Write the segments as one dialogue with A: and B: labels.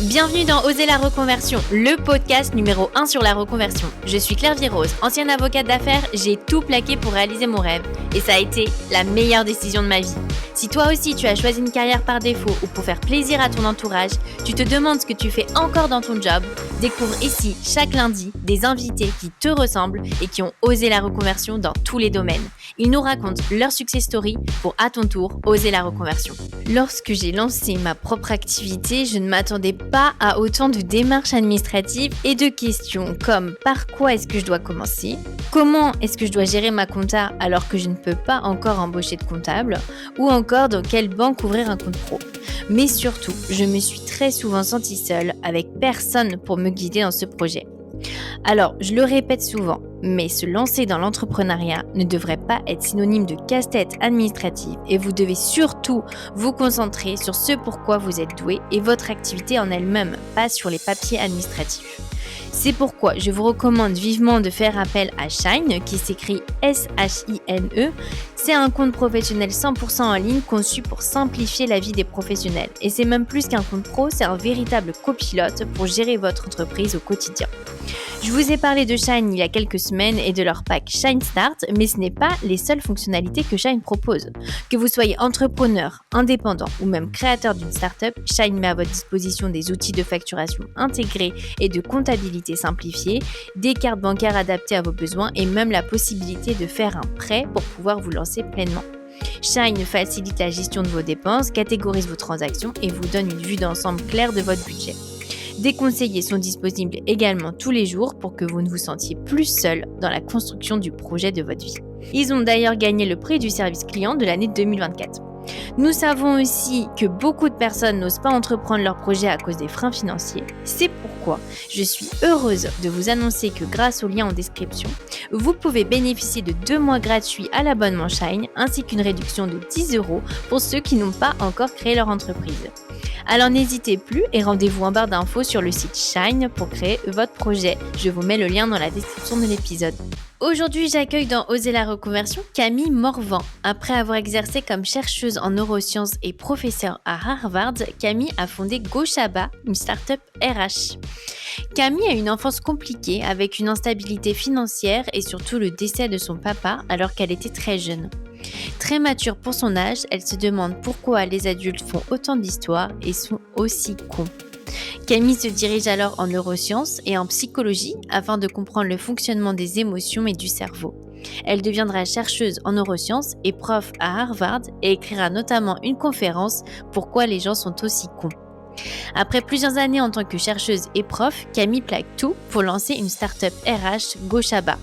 A: Bienvenue dans Oser la reconversion, le podcast numéro 1 sur la reconversion. Je suis Claire Virose, ancienne avocate d'affaires, j'ai tout plaqué pour réaliser mon rêve. Et ça a été la meilleure décision de ma vie. Si toi aussi tu as choisi une carrière par défaut ou pour faire plaisir à ton entourage, tu te demandes ce que tu fais encore dans ton job, découvre ici chaque lundi des invités qui te ressemblent et qui ont osé la reconversion dans tous les domaines. Ils nous racontent leur success story pour à ton tour oser la reconversion. Lorsque j'ai lancé ma propre activité, je ne m'attendais pas à autant de démarches administratives et de questions comme par quoi est-ce que je dois commencer ? Comment est-ce que je dois gérer ma compta alors que je ne peux pas encore embaucher de comptable ? Ou encore dans quelle banque ouvrir un compte pro ? Mais surtout, je me suis très souvent sentie seule avec personne pour me guider dans ce projet. Alors, je le répète souvent, mais se lancer dans l'entrepreneuriat ne devrait pas être synonyme de casse-tête administrative et vous devez surtout vous concentrer sur ce pourquoi vous êtes doué et votre activité en elle-même, pas sur les papiers administratifs. C'est pourquoi je vous recommande vivement de faire appel à Shine, qui s'écrit S-H-I-N-E. C'est un compte professionnel 100% en ligne conçu pour simplifier la vie des professionnels. Et c'est même plus qu'un compte pro, c'est un véritable copilote pour gérer votre entreprise au quotidien. Je vous ai parlé de Shine il y a quelques semaines et de leur pack Shine Start, mais ce n'est pas les seules fonctionnalités que Shine propose. Que vous soyez entrepreneur, indépendant ou même créateur d'une startup, Shine met à votre disposition des outils de facturation intégrés et de comptabilité simplifiée, des cartes bancaires adaptées à vos besoins et même la possibilité de faire un prêt pour pouvoir vous lancer pleinement. Shine facilite la gestion de vos dépenses, catégorise vos transactions et vous donne une vue d'ensemble claire de votre budget. Des conseillers sont disponibles également tous les jours pour que vous ne vous sentiez plus seul dans la construction du projet de votre vie. Ils ont d'ailleurs gagné le prix du service client de l'année 2024. Nous savons aussi que beaucoup de personnes n'osent pas entreprendre leur projet à cause des freins financiers. C'est pourquoi je suis heureuse de vous annoncer que grâce au lien en description, vous pouvez bénéficier de 2 mois gratuits à l'abonnement Shine ainsi qu'une réduction de 10 € pour ceux qui n'ont pas encore créé leur entreprise. Alors n'hésitez plus et rendez-vous en barre d'infos sur le site Shine pour créer votre projet. Je vous mets le lien dans la description de l'épisode. Aujourd'hui, j'accueille dans Oser la reconversion Camille Morvan. Après avoir exercé comme chercheuse en neurosciences et professeure à Harvard, Camille a fondé GoShaba, une start-up RH. Camille a une enfance compliquée avec une instabilité financière et surtout le décès de son papa alors qu'elle était très jeune. Très mature pour son âge, elle se demande pourquoi les adultes font autant d'histoires et sont aussi cons. Camille se dirige alors en neurosciences et en psychologie afin de comprendre le fonctionnement des émotions et du cerveau. Elle deviendra chercheuse en neurosciences et prof à Harvard et écrira notamment une conférence « Pourquoi les gens sont aussi cons ». Après plusieurs années en tant que chercheuse et prof, Camille plaque tout pour lancer une start-up RH GoShaba.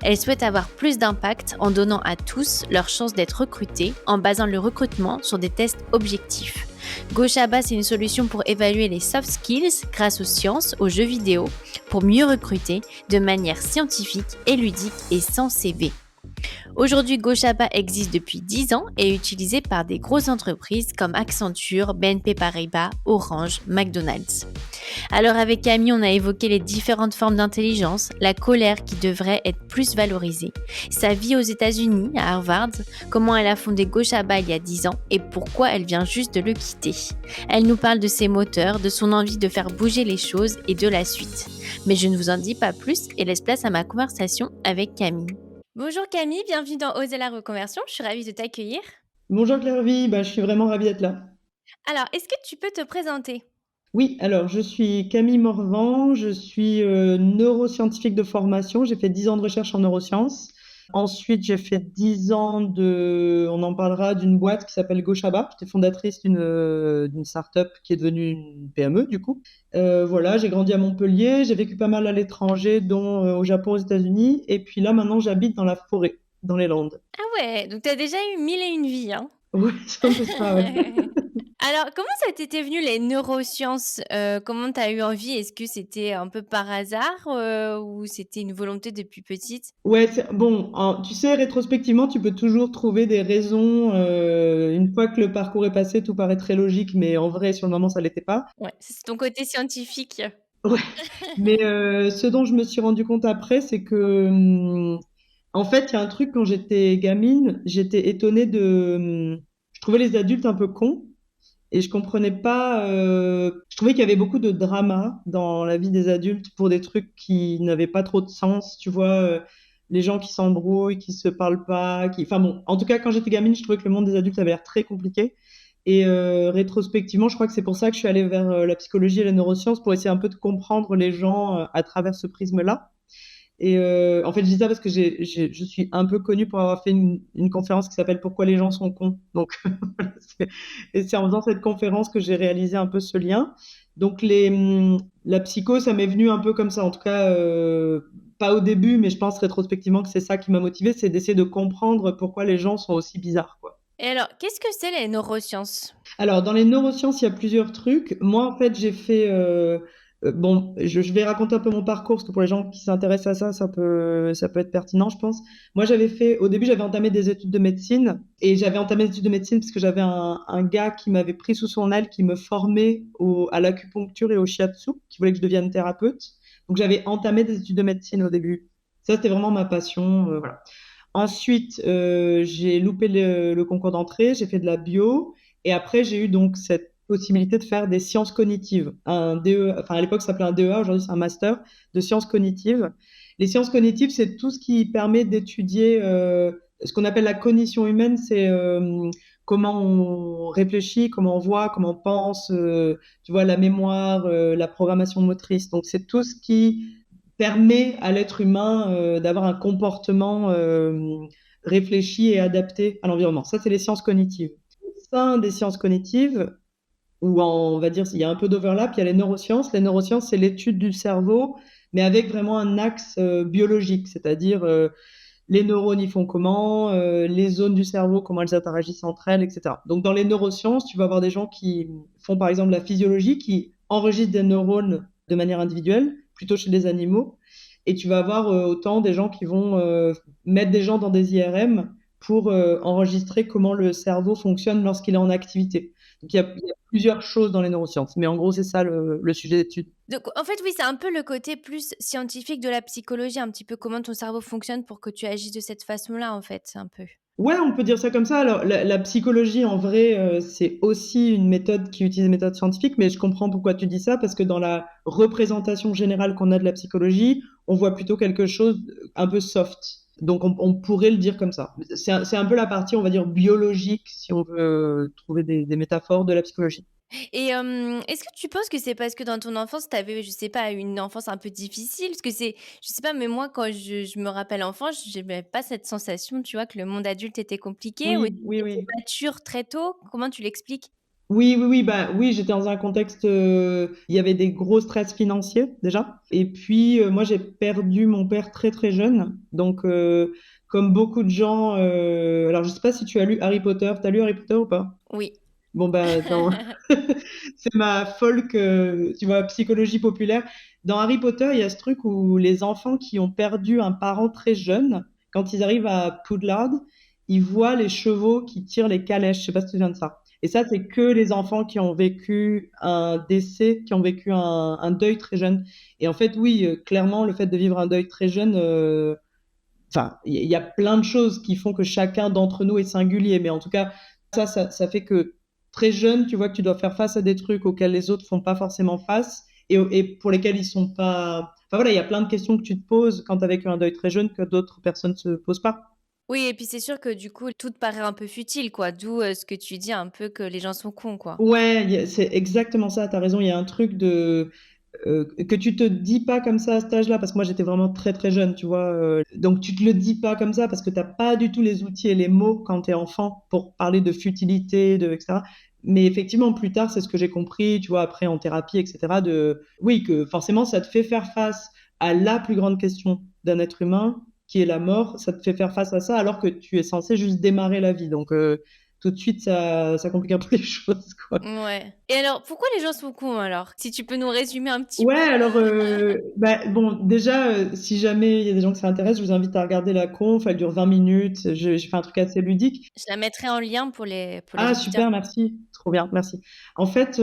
A: Elle souhaite avoir plus d'impact en donnant à tous leur chance d'être recrutés en basant le recrutement sur des tests objectifs. GoShaba, c'est une solution pour évaluer les soft skills grâce aux sciences, aux jeux vidéo, pour mieux recruter de manière scientifique et ludique et sans CV. Aujourd'hui, GoShaba existe depuis 10 ans et est utilisé par des grosses entreprises comme Accenture, BNP Paribas, Orange, McDonald's. Alors avec Camille, on a évoqué les différentes formes d'intelligence, la colère qui devrait être plus valorisée, sa vie aux États-Unis, à Harvard, comment elle a fondé GoShaba il y a 10 ans et pourquoi elle vient juste de le quitter. Elle nous parle de ses moteurs, de son envie de faire bouger les choses et de la suite. Mais je ne vous en dis pas plus et laisse place à ma conversation avec Camille. Bonjour Camille, bienvenue dans Oser la reconversion, je suis ravie de t'accueillir.
B: Bonjour Claire, je suis vraiment ravie d'être là.
A: Alors, est-ce que tu peux te présenter ?
B: Oui, alors je suis Camille Morvan, je suis neuroscientifique de formation, j'ai fait 10 ans de recherche en neurosciences. Ensuite, j'ai fait 10 ans on en parlera, d'une boîte qui s'appelle GoShaba. J'étais fondatrice d'une start-up qui est devenue une PME du coup. Voilà, j'ai grandi à Montpellier, j'ai vécu pas mal à l'étranger, dont au Japon, aux États-Unis. Et puis là, maintenant, j'habite dans la forêt, dans les Landes.
A: Ah ouais, donc tu as déjà eu 1001 vies, hein ?
B: Ouais, c'est un peu ça, ouais.
A: Alors, comment ça t'était venu les neurosciences ? Comment tu as eu envie ? Est-ce que c'était un peu par hasard ou c'était une volonté depuis petite ?
B: Ouais, bon, tu sais, rétrospectivement, tu peux toujours trouver des raisons. Une fois que le parcours est passé, tout paraît très logique, mais en vrai, sur le moment, ça l'était pas.
A: Ouais, c'est ton côté scientifique.
B: Ouais. Mais ce dont je me suis rendu compte après, c'est que, en fait, il y a un truc, quand j'étais gamine, j'étais étonnée je trouvais les adultes un peu cons. Et je comprenais pas. Je trouvais qu'il y avait beaucoup de drama dans la vie des adultes pour des trucs qui n'avaient pas trop de sens. Tu vois, les gens qui s'embrouillent, qui se parlent pas, qui. Enfin bon, en tout cas, quand j'étais gamine, je trouvais que le monde des adultes avait l'air très compliqué. Et rétrospectivement, je crois que c'est pour ça que je suis allée vers la psychologie et les neurosciences pour essayer un peu de comprendre les gens à travers ce prisme-là. Et en fait, je dis ça parce que je suis un peu connue pour avoir fait une conférence qui s'appelle Pourquoi les gens sont cons. Donc, voilà, et c'est en faisant cette conférence que j'ai réalisé un peu ce lien. Donc, la psycho, ça m'est venu un peu comme ça. En tout cas, pas au début, mais je pense rétrospectivement que c'est ça qui m'a motivée, c'est d'essayer de comprendre pourquoi les gens sont aussi bizarres, quoi.
A: Et alors, qu'est-ce que c'est les neurosciences?
B: Alors, dans les neurosciences, il y a plusieurs trucs. Moi, en fait, j'ai fait. Bon, je vais raconter un peu mon parcours, parce que pour les gens qui s'intéressent à ça, ça peut être pertinent, je pense. Moi, au début, j'avais entamé des études de médecine, et j'avais entamé des études de médecine parce que j'avais un gars qui m'avait pris sous son aile, qui me formait à l'acupuncture et au shiatsu, qui voulait que je devienne thérapeute. Donc, j'avais entamé des études de médecine au début. Ça, c'était vraiment ma passion, voilà. Ensuite, j'ai loupé le concours d'entrée, j'ai fait de la bio, et après, j'ai eu donc cette possibilité de faire des sciences cognitives. Un DE, enfin à l'époque, ça s'appelait un DEA, aujourd'hui c'est un master de sciences cognitives. Les sciences cognitives, c'est tout ce qui permet d'étudier ce qu'on appelle la cognition humaine, c'est comment on réfléchit, comment on voit, comment on pense, tu vois, la mémoire, la programmation motrice. Donc, c'est tout ce qui permet à l'être humain d'avoir un comportement réfléchi et adapté à l'environnement. Ça, c'est les sciences cognitives. Au sein des sciences cognitives, on va dire il y a un peu d'overlap, il y a les neurosciences. Les neurosciences, c'est l'étude du cerveau, mais avec vraiment un axe biologique, c'est-à-dire les neurones y font comment, les zones du cerveau, comment elles interagissent entre elles, etc. Donc, dans les neurosciences, tu vas avoir des gens qui font, par exemple, la physiologie, qui enregistrent des neurones de manière individuelle, plutôt chez les animaux. Et tu vas avoir autant des gens qui vont mettre des gens dans des IRM pour enregistrer comment le cerveau fonctionne lorsqu'il est en activité. Donc, il y a plusieurs choses dans les neurosciences, mais en gros, c'est ça le sujet d'étude.
A: Donc, en fait, oui, c'est un peu le côté plus scientifique de la psychologie, un petit peu comment ton cerveau fonctionne pour que tu agisses de cette façon-là, en fait, un peu.
B: Ouais, on peut dire ça comme ça. Alors, la psychologie, en vrai, c'est aussi une méthode qui utilise des méthodes scientifiques, mais je comprends pourquoi tu dis ça, parce que dans la représentation générale qu'on a de la psychologie, on voit plutôt quelque chose un peu soft. Donc, on pourrait le dire comme ça. C'est un peu la partie, on va dire, biologique, si on veut trouver des métaphores de la psychologie.
A: Et est-ce que tu penses que c'est parce que dans ton enfance, tu avais, je sais pas, une enfance un peu difficile? Parce que je sais pas, mais moi, quand je me rappelle enfant, j'avais pas cette sensation, tu vois, que le monde adulte était compliqué ou est-ce
B: Oui,
A: que
B: oui,
A: tu étais
B: oui.
A: mature très tôt? Comment tu l'expliques?
B: Oui, oui, oui, bah oui, j'étais dans un contexte, il y avait des gros stress financiers déjà. Et puis moi, j'ai perdu mon père très très jeune. Donc, comme beaucoup de gens, alors je sais pas si tu as lu Harry Potter. T'as lu Harry Potter ou pas?
A: Oui.
B: Bon bah, c'est ma folk, tu vois, psychologie populaire. Dans Harry Potter, il y a ce truc où les enfants qui ont perdu un parent très jeune, quand ils arrivent à Poudlard, ils voient les chevaux qui tirent les calèches. Je sais pas si tu te souviens de ça. Et ça, c'est que les enfants qui ont vécu un décès, qui ont vécu un deuil très jeune. Et en fait, oui, clairement, le fait de vivre un deuil très jeune, enfin, il y a plein de choses qui font que chacun d'entre nous est singulier. Mais en tout cas, ça fait que très jeune, tu vois que tu dois faire face à des trucs auxquels les autres font pas forcément face et pour lesquels ils sont pas. Enfin voilà, il y a plein de questions que tu te poses quand tu as vécu un deuil très jeune que d'autres personnes se posent pas.
A: Oui, et puis c'est sûr que du coup, tout te paraît un peu futile, quoi. D'où ce que tu dis un peu que les gens sont cons, quoi.
B: Ouais, c'est exactement ça, tu as raison. Il y a un truc que tu te dis pas comme ça à cet âge-là, parce que moi j'étais vraiment très très jeune, tu vois. Donc tu te le dis pas comme ça parce que t'as pas du tout les outils et les mots quand t'es enfant pour parler de futilité, etc. Mais effectivement, plus tard, c'est ce que j'ai compris, tu vois, après en thérapie, etc. Oui, que forcément ça te fait faire face à la plus grande question d'un être humain, qui est la mort. Ça te fait faire face à ça alors que tu es censé juste démarrer la vie. Donc tout de suite, ça complique un peu les choses, quoi.
A: Ouais. Et alors, pourquoi les gens sont cons alors? Si tu peux nous résumer un petit
B: Ouais,
A: peu.
B: alors, bah, bon, déjà, si jamais il y a des gens que ça intéresse, je vous invite à regarder la conf, elle dure 20 minutes, j'ai fait un truc assez ludique.
A: Je la mettrai en lien pour les
B: Ah,
A: auditeurs.
B: super, merci, trop bien, merci. En fait,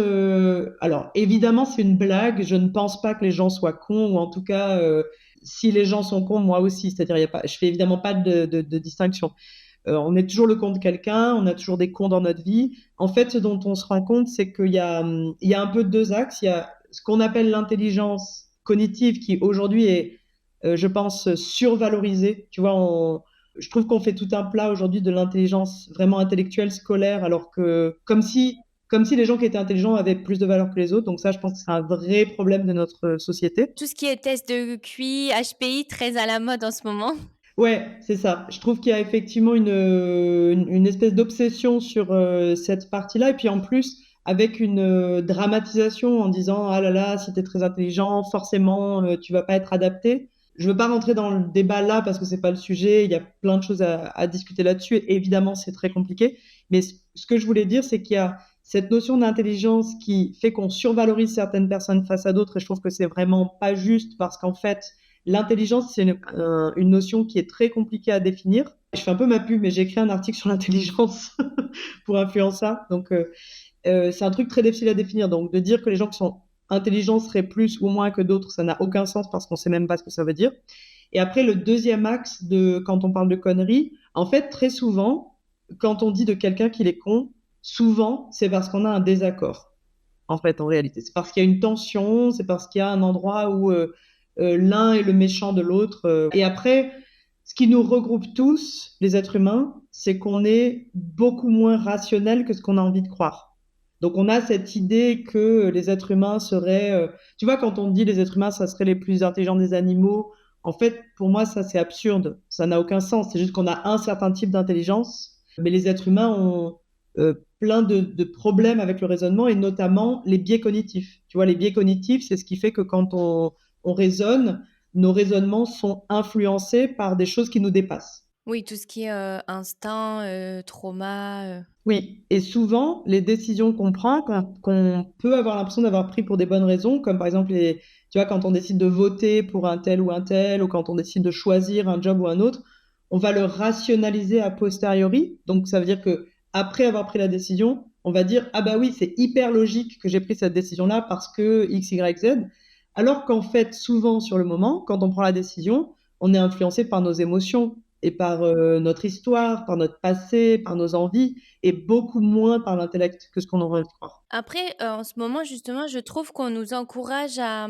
B: alors, évidemment, c'est une blague, je ne pense pas que les gens soient cons, ou en tout cas, si les gens sont cons, moi aussi, c'est-à-dire, je fais évidemment pas de distinction. on est toujours le con de quelqu'un, on a toujours des cons dans notre vie. En fait, ce dont on se rend compte, c'est qu'il y a un peu deux axes. Il y a ce qu'on appelle l'intelligence cognitive qui aujourd'hui est, je pense, survalorisée. Tu vois, je trouve qu'on fait tout un plat aujourd'hui de l'intelligence vraiment intellectuelle, scolaire, alors que comme si les gens qui étaient intelligents avaient plus de valeur que les autres. Donc ça, je pense que c'est un vrai problème de notre société.
A: Tout ce qui est test de QI, HPI, très à la mode en ce moment.
B: Ouais, c'est ça. Je trouve qu'il y a effectivement une espèce d'obsession sur cette partie-là. Et puis en plus, avec une dramatisation en disant, ah là là, si tu es très intelligent, forcément, tu vas pas être adapté. Je veux pas rentrer dans le débat là parce que c'est pas le sujet. Il y a plein de choses à discuter là-dessus. Et évidemment, c'est très compliqué. Mais ce que je voulais dire, c'est qu'il y a cette notion d'intelligence qui fait qu'on survalorise certaines personnes face à d'autres. Et je trouve que c'est vraiment pas juste parce qu'en fait, l'intelligence, c'est une notion qui est très compliquée à définir. Je fais un peu ma pub, mais j'ai écrit un article sur l'intelligence pour Influenza. Donc, c'est un truc très difficile à définir. Donc, de dire que les gens qui sont intelligents seraient plus ou moins que d'autres, ça n'a aucun sens parce qu'on ne sait même pas ce que ça veut dire. Et après, le deuxième axe quand on parle de conneries, en fait, très souvent, quand on dit de quelqu'un qu'il est con, souvent, c'est parce qu'on a un désaccord. En fait, en réalité, c'est parce qu'il y a une tension, c'est parce qu'il y a un endroit où l'un est le méchant de l'autre. Et après, ce qui nous regroupe tous, les êtres humains, c'est qu'on est beaucoup moins rationnel que ce qu'on a envie de croire. Donc, on a cette idée que les êtres humains seraient... tu vois, quand on dit les êtres humains, ça serait les plus intelligents des animaux, en fait, pour moi, ça, c'est absurde. Ça n'a aucun sens. C'est juste qu'on a un certain type d'intelligence, mais les êtres humains ont plein de problèmes avec le raisonnement et notamment les biais cognitifs. Tu vois, les biais cognitifs, c'est ce qui fait que quand on raisonne, nos raisonnements sont influencés par des choses qui nous dépassent.
A: Oui, tout ce qui est instinct, trauma.
B: Oui, et souvent, les décisions qu'on prend, qu'on peut avoir l'impression d'avoir pris pour des bonnes raisons, comme par exemple, tu vois, quand on décide de voter pour un tel, ou quand on décide de choisir un job ou un autre, on va le rationaliser a posteriori. Donc, ça veut dire que après avoir pris la décision, on va dire, ah bah oui, c'est hyper logique que j'ai pris cette décision-là parce que X, Y, Z. Alors qu'en fait, souvent sur le moment, quand on prend la décision, on est influencé par nos émotions et par notre histoire, par notre passé, par nos envies, et beaucoup moins par l'intellect que ce qu'on aurait pu croire.
A: Après, en ce moment, justement, je trouve qu'on nous encourage à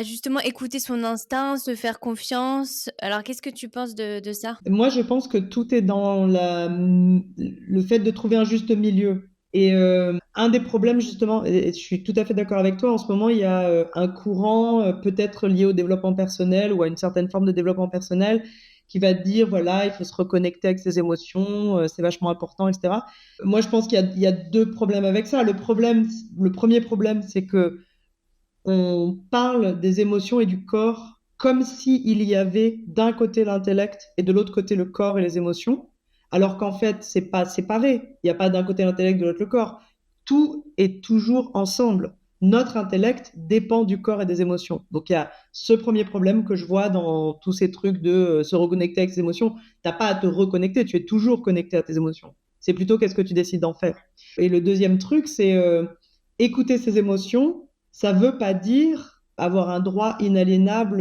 A: justement écouter son instinct, se faire confiance. Alors, qu'est-ce que tu penses de ça?
B: Moi, je pense que tout est dans le fait de trouver un juste milieu. Et un des problèmes, justement, et je suis tout à fait d'accord avec toi, en ce moment, il y a un courant peut-être lié au développement personnel ou à une certaine forme de développement personnel qui va te dire, voilà, il faut se reconnecter avec ses émotions, c'est vachement important, etc. Moi, je pense qu'il y a deux problèmes avec ça. Le premier problème, c'est que on parle des émotions et du corps comme s'il y avait d'un côté l'intellect et de l'autre côté le corps et les émotions, alors qu'en fait, c'est pas séparé. Il n'y a pas d'un côté l'intellect, de l'autre le corps. Tout est toujours ensemble. Notre intellect dépend du corps et des émotions. Donc, il y a ce premier problème que je vois dans tous ces trucs de se reconnecter avec ses émotions. Tu n'as pas à te reconnecter, tu es toujours connecté à tes émotions. C'est plutôt qu'est-ce que tu décides d'en faire. Et le deuxième truc, c'est écouter ses émotions. Ça ne veut pas dire avoir un droit inaliénable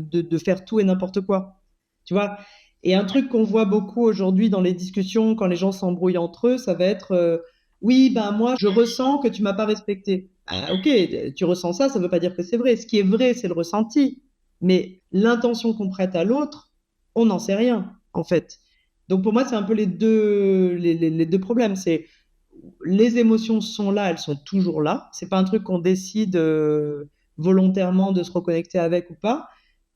B: de faire tout et n'importe quoi. Tu vois? Et un truc qu'on voit beaucoup aujourd'hui dans les discussions, quand les gens s'embrouillent entre eux, ça va être oui, ben moi, je ressens que tu m'as pas respecté. Ah, ok, tu ressens ça, ça ne veut pas dire que c'est vrai. Ce qui est vrai, c'est le ressenti. Mais l'intention qu'on prête à l'autre, on n'en sait rien, en fait. Donc pour moi, c'est un peu les deux problèmes. C'est les émotions sont là, elles sont toujours là. C'est pas un truc qu'on décide volontairement de se reconnecter avec ou pas,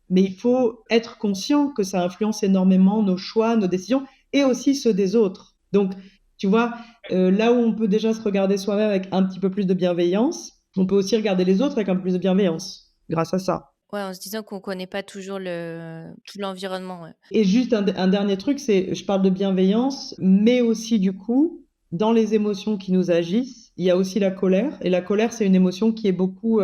B: mais il faut être conscient que ça influence énormément nos choix, nos décisions et aussi ceux des autres. Donc, tu vois, là où on peut déjà se regarder soi-même avec un petit peu plus de bienveillance, on peut aussi regarder les autres avec un peu plus de bienveillance grâce à ça.
A: Ouais, en se disant qu'on connaît pas toujours tout l'environnement. Ouais.
B: Et juste un dernier truc, je parle de bienveillance, mais aussi du coup, dans les émotions qui nous agissent, il y a aussi la colère. Et la colère, c'est une émotion qui est beaucoup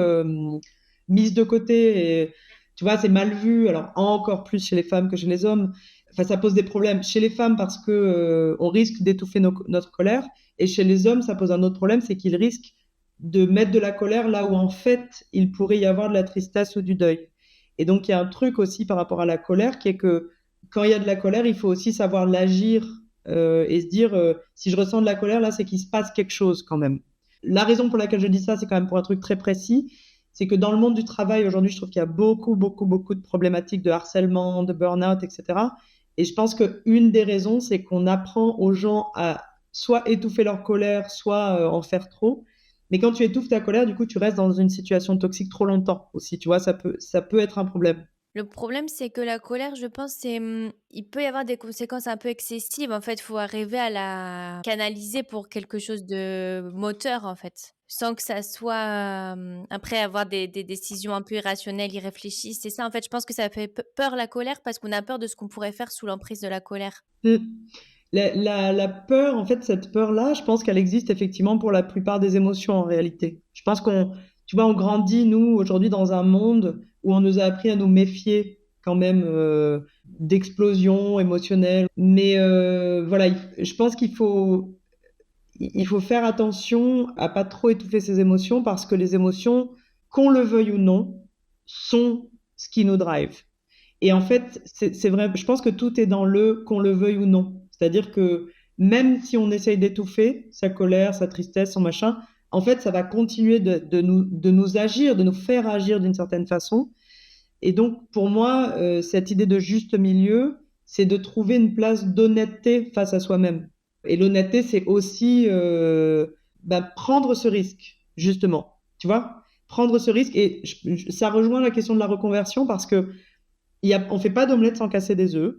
B: mise de côté. Et, tu vois, c'est mal vu. Alors, encore plus chez les femmes que chez les hommes. Enfin, ça pose des problèmes chez les femmes parce que on risque d'étouffer notre colère. Et chez les hommes, ça pose un autre problème, c'est qu'ils risquent de mettre de la colère là où en fait, il pourrait y avoir de la tristesse ou du deuil. Et donc, il y a un truc aussi par rapport à la colère qui est que quand il y a de la colère, il faut aussi savoir l'agir et se dire si je ressens de la colère, là, c'est qu'il se passe quelque chose quand même. La raison pour laquelle je dis ça, c'est quand même pour un truc très précis. C'est que dans le monde du travail, aujourd'hui, je trouve qu'il y a beaucoup, beaucoup, beaucoup de problématiques de harcèlement, de burn-out, etc. Et je pense qu'une des raisons, c'est qu'on apprend aux gens à soit étouffer leur colère, soit en faire trop. Mais quand tu étouffes ta colère, du coup, tu restes dans une situation toxique trop longtemps aussi. Tu vois, ça peut être un problème.
A: Le problème, c'est que la colère, je pense, il peut y avoir des conséquences un peu excessives. En fait, il faut arriver à la canaliser pour quelque chose de moteur, en fait. Sans que ça soit, après avoir des décisions un peu irrationnelles, irréfléchies. C'est ça, en fait, je pense que ça fait peur la colère parce qu'on a peur de ce qu'on pourrait faire sous l'emprise de la colère.
B: Mm. La peur, en fait, cette peur-là, je pense qu'elle existe effectivement pour la plupart des émotions en réalité. Je pense tu vois, on grandit, nous, aujourd'hui, dans un monde où on nous a appris à nous méfier quand même d'explosions émotionnelles. Mais voilà, je pense il faut faire attention à pas trop étouffer ses émotions parce que les émotions, qu'on le veuille ou non, sont ce qui nous drive. Et en fait, c'est vrai, je pense que tout est dans le qu'on le veuille ou non. C'est-à-dire que même si on essaye d'étouffer sa colère, sa tristesse, son machin, en fait, ça va continuer de nous agir, de nous faire agir d'une certaine façon. Et donc, pour moi, cette idée de juste milieu, c'est de trouver une place d'honnêteté face à soi-même. Et l'honnêteté, c'est aussi prendre ce risque, justement. Tu vois? Prendre ce risque. Et ça rejoint la question de la reconversion parce que on ne fait pas d'omelette sans casser des œufs.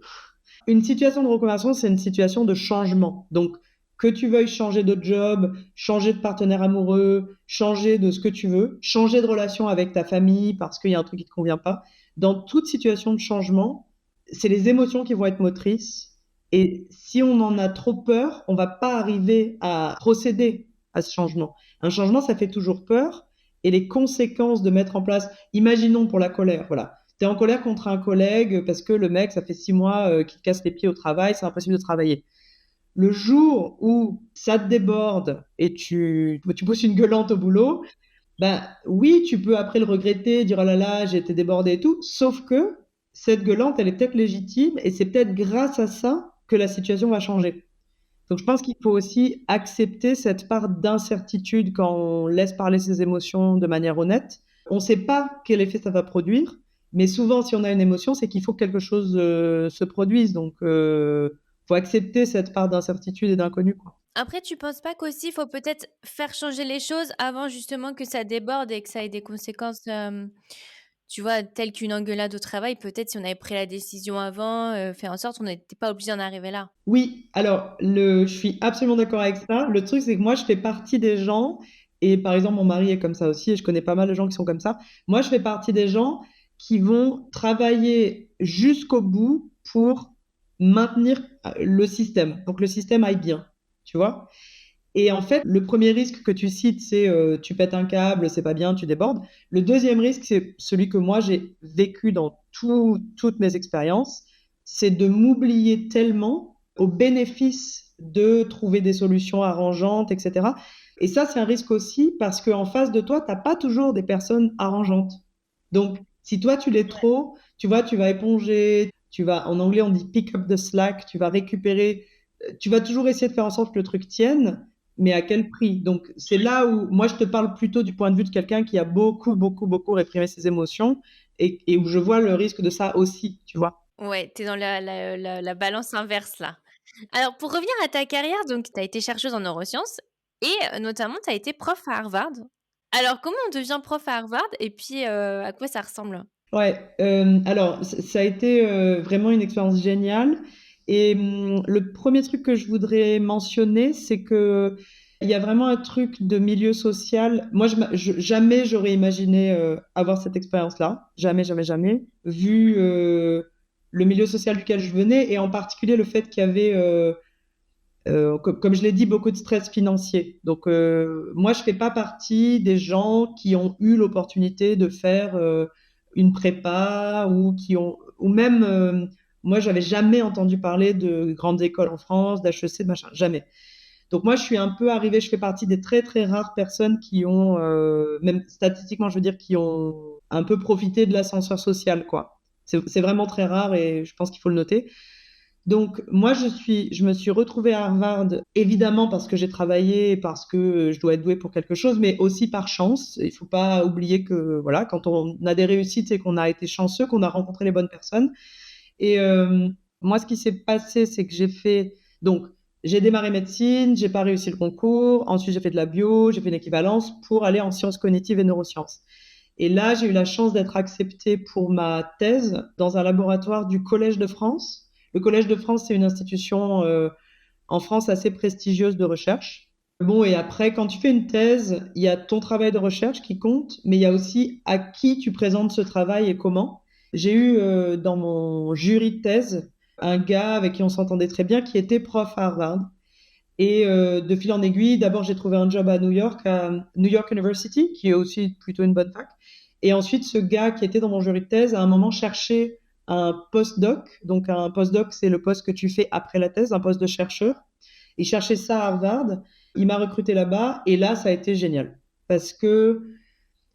B: Une situation de reconversion, c'est une situation de changement. Donc, que tu veuilles changer de job, changer de partenaire amoureux, changer de ce que tu veux, changer de relation avec ta famille parce qu'il y a un truc qui ne te convient pas, dans toute situation de changement, c'est les émotions qui vont être motrices. Et si on en a trop peur, on ne va pas arriver à procéder à ce changement. Un changement, ça fait toujours peur. Et les conséquences de mettre en place, imaginons pour la colère, voilà. Tu es en colère contre un collègue parce que le mec, ça fait 6 mois qu'il te casse les pieds au travail, c'est impossible de travailler. Le jour où ça te déborde et tu pousses une gueulante au boulot, ben oui, tu peux après le regretter, dire oh là là, j'ai été débordé et tout, sauf que cette gueulante, elle est peut-être légitime et c'est peut-être grâce à ça que la situation va changer. Donc je pense qu'il faut aussi accepter cette part d'incertitude quand on laisse parler ses émotions de manière honnête. On ne sait pas quel effet ça va produire, mais souvent si on a une émotion, c'est qu'il faut que quelque chose se produise. Donc faut accepter cette part d'incertitude et d'inconnu, quoi.
A: Après, tu penses pas qu'aussi, il faut peut-être faire changer les choses avant justement que ça déborde et que ça ait des conséquences, tu vois, telles qu'une engueulade au travail. Peut-être si on avait pris la décision avant, faire en sorte qu'on n'était pas obligé d'en arriver là.
B: Oui, alors je suis absolument d'accord avec ça. Le truc, c'est que moi, je fais partie des gens, et par exemple, mon mari est comme ça aussi, et je connais pas mal de gens qui sont comme ça. Moi, je fais partie des gens qui vont travailler jusqu'au bout pour maintenir le système, pour que le système aille bien, tu vois? Et en fait, le premier risque que tu cites, c'est tu pètes un câble, c'est pas bien, tu débordes. Le deuxième risque, c'est celui que moi j'ai vécu dans toutes mes expériences, c'est de m'oublier tellement au bénéfice de trouver des solutions arrangeantes, etc. Et ça, c'est un risque aussi parce qu'en face de toi, tu n'as pas toujours des personnes arrangeantes. Donc, si toi, tu l'es trop, tu vois, tu vas éponger, en anglais, on dit pick up the slack, tu vas récupérer, tu vas toujours essayer de faire en sorte que le truc tienne, mais à quel prix? Donc, c'est là où moi, je te parle plutôt du point de vue de quelqu'un qui a beaucoup, beaucoup, beaucoup réprimé ses émotions et où je vois le risque de ça aussi, tu vois.
A: Ouais, t'es dans la balance inverse là. Alors, pour revenir à ta carrière, donc tu as été chercheuse en neurosciences et notamment tu as été prof à Harvard. Alors, comment on devient prof à Harvard et puis à quoi ça ressemble?
B: Ouais, alors ça a été vraiment une expérience géniale. Et le premier truc que je voudrais mentionner, c'est que il y a vraiment un truc de milieu social. Moi, jamais j'aurais imaginé avoir cette expérience-là. Jamais, jamais, jamais. Vu le milieu social duquel je venais et en particulier le fait qu'il y avait, comme je l'ai dit, beaucoup de stress financier. Donc, moi, je fais pas partie des gens qui ont eu l'opportunité de faire une prépa ou même, moi, j'avais jamais entendu parler de grandes écoles en France, d'HEC, de machin, jamais. Donc, moi, je suis un peu arrivée, je fais partie des très, très rares personnes qui ont, même statistiquement, je veux dire, qui ont un peu profité de l'ascenseur social, quoi. C'est vraiment très rare et je pense qu'il faut le noter. Donc, moi, je me suis retrouvée à Harvard, évidemment parce que j'ai travaillé, parce que je dois être douée pour quelque chose, mais aussi par chance. Il faut pas oublier que, voilà, quand on a des réussites, c'est qu'on a été chanceux, qu'on a rencontré les bonnes personnes. Et moi, ce qui s'est passé, c'est que donc, j'ai démarré médecine, j'ai pas réussi le concours. Ensuite, j'ai fait de la bio, j'ai fait une équivalence pour aller en sciences cognitives et neurosciences. Et là, j'ai eu la chance d'être acceptée pour ma thèse dans un laboratoire du Collège de France. Le Collège de France, c'est une institution en France assez prestigieuse de recherche. Bon, et après, quand tu fais une thèse, il y a ton travail de recherche qui compte, mais il y a aussi à qui tu présentes ce travail et comment. J'ai eu dans mon jury de thèse un gars avec qui on s'entendait très bien, qui était prof à Harvard. Et de fil en aiguille, d'abord j'ai trouvé un job à New York University, qui est aussi plutôt une bonne fac. Et ensuite, ce gars qui était dans mon jury de thèse, à un moment, cherchait un postdoc. Donc, un postdoc, c'est le poste que tu fais après la thèse, un poste de chercheur. Il cherchait ça à Harvard. Il m'a recruté là-bas. Et là, ça a été génial. Parce que,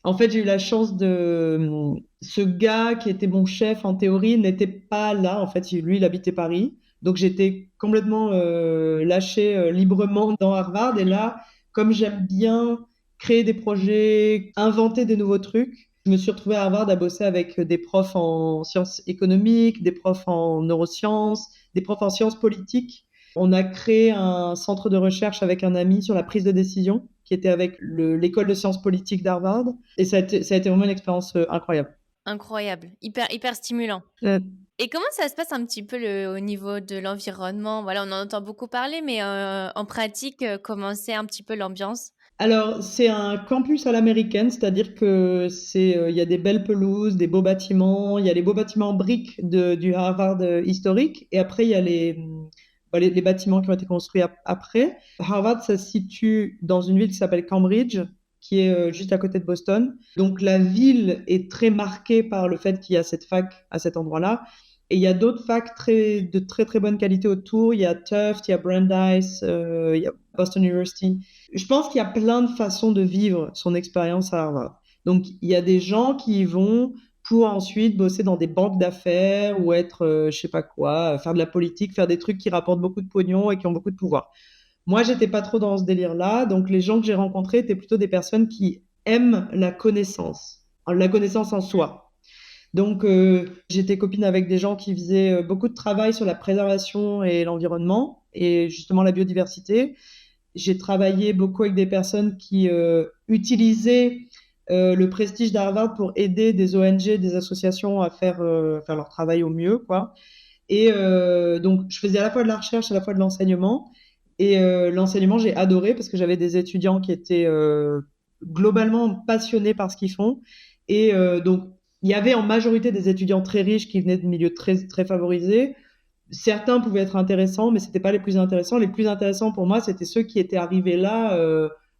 B: en fait, j'ai eu la chance de... Ce gars qui était mon chef, en théorie, n'était pas là. En fait, lui, il habitait Paris. Donc, j'étais complètement lâchée librement dans Harvard. Et là, comme j'aime bien créer des projets, inventer des nouveaux trucs, je me suis retrouvée à Harvard à bosser avec des profs en sciences économiques, des profs en neurosciences, des profs en sciences politiques. On a créé un centre de recherche avec un ami sur la prise de décision qui était avec l'école de sciences politiques d'Harvard. Et ça a été vraiment une expérience incroyable.
A: Incroyable, hyper stimulant.
B: Euh,
A: Et comment ça se passe un petit peu au niveau de l'environnement? Voilà, on en entend beaucoup parler, mais en pratique, comment c'est un petit peu l'ambiance?
B: Alors, c'est un campus à l'américaine, c'est-à-dire que il y a des belles pelouses, des beaux bâtiments, il y a les beaux bâtiments en briques du Harvard historique, et après il y a les bâtiments qui ont été construits après. Harvard, ça se situe dans une ville qui s'appelle Cambridge, qui est juste à côté de Boston. Donc la ville est très marquée par le fait qu'il y a cette fac à cet endroit-là. Et il y a d'autres facs de très très bonne qualité autour. Il y a Tufts, il y a Brandeis, il y a Boston University. Je pense qu'il y a plein de façons de vivre son expérience à Harvard. Donc il y a des gens qui y vont pour ensuite bosser dans des banques d'affaires ou être, je sais pas quoi, faire de la politique, faire des trucs qui rapportent beaucoup de pognon et qui ont beaucoup de pouvoir. Moi, j'étais pas trop dans ce délire-là. Donc les gens que j'ai rencontrés étaient plutôt des personnes qui aiment la connaissance en soi. Donc, j'étais copine avec des gens qui faisaient beaucoup de travail sur la préservation et l'environnement et justement la biodiversité. J'ai travaillé beaucoup avec des personnes qui utilisaient le prestige d'Harvard pour aider des ONG, des associations à faire leur travail au mieux, quoi. Et donc, je faisais à la fois de la recherche, à la fois de l'enseignement. Et l'enseignement, j'ai adoré parce que j'avais des étudiants qui étaient globalement passionnés par ce qu'ils font. Et donc, il y avait en majorité des étudiants très riches qui venaient de milieux très, très favorisés. Certains pouvaient être intéressants, mais c'était pas les plus intéressants. Les plus intéressants pour moi, c'était ceux qui étaient arrivés là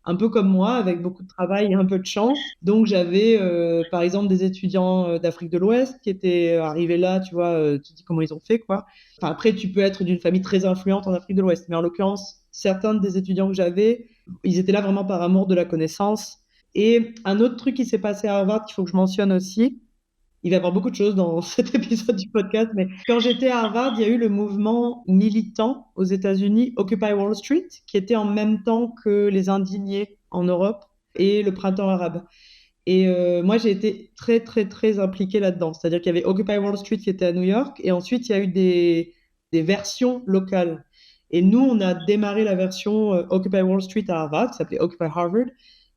B: un peu comme moi, avec beaucoup de travail et un peu de chance. Donc j'avais par exemple des étudiants d'Afrique de l'Ouest qui étaient arrivés là, tu vois, tu te dis comment ils ont fait, quoi. Enfin, après, tu peux être d'une famille très influente en Afrique de l'Ouest, mais en l'occurrence, certains des étudiants que j'avais, ils étaient là vraiment par amour de la connaissance. Et un autre truc qui s'est passé à Harvard qu'il faut que je mentionne aussi, il va y avoir beaucoup de choses dans cet épisode du podcast, mais quand j'étais à Harvard, il y a eu le mouvement militant aux États-Unis, Occupy Wall Street, qui était en même temps que les indignés en Europe et le printemps arabe. Et moi, j'ai été très, très, très impliquée là-dedans. C'est-à-dire qu'il y avait Occupy Wall Street qui était à New York, et ensuite, il y a eu des versions locales. Et nous, on a démarré la version Occupy Wall Street à Harvard, qui s'appelait Occupy Harvard.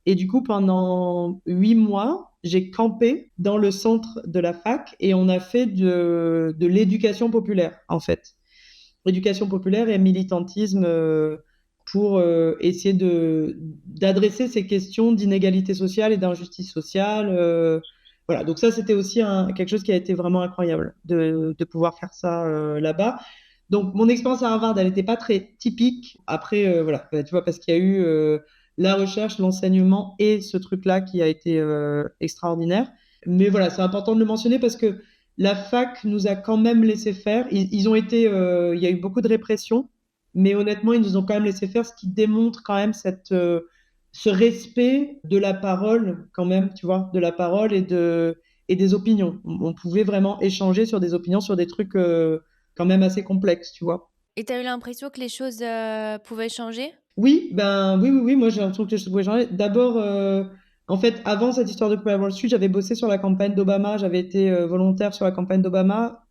B: Et du coup, pendant 8 mois, j'ai campé dans le centre de la fac et on a fait de l'éducation populaire, en fait. Éducation populaire et militantisme pour essayer d'adresser ces questions d'inégalité sociale et d'injustice sociale. Voilà, donc ça, c'était aussi quelque chose qui a été vraiment incroyable de pouvoir faire ça là-bas. Donc, mon expérience à Harvard, elle n'était pas très typique. Après, voilà, tu vois, parce qu'il y a eu la recherche, l'enseignement et ce truc-là qui a été extraordinaire. Mais voilà, c'est important de le mentionner parce que la fac nous a quand même laissé faire. Ils ont été, il y a eu beaucoup de répression, mais honnêtement, ils nous ont quand même laissé faire, ce qui démontre quand même ce respect de la parole, quand même, tu vois, de la parole et des opinions. On pouvait vraiment échanger sur des opinions, sur des trucs quand même assez complexe, tu vois.
A: Et tu as eu l'impression que les choses pouvaient changer?
B: Oui, oui, moi j'ai l'impression que les choses pouvaient changer. D'abord, en fait, avant cette histoire de Occupy Wall Street, j'avais bossé sur la campagne d'Obama, j'avais été volontaire sur la campagne d'Obama.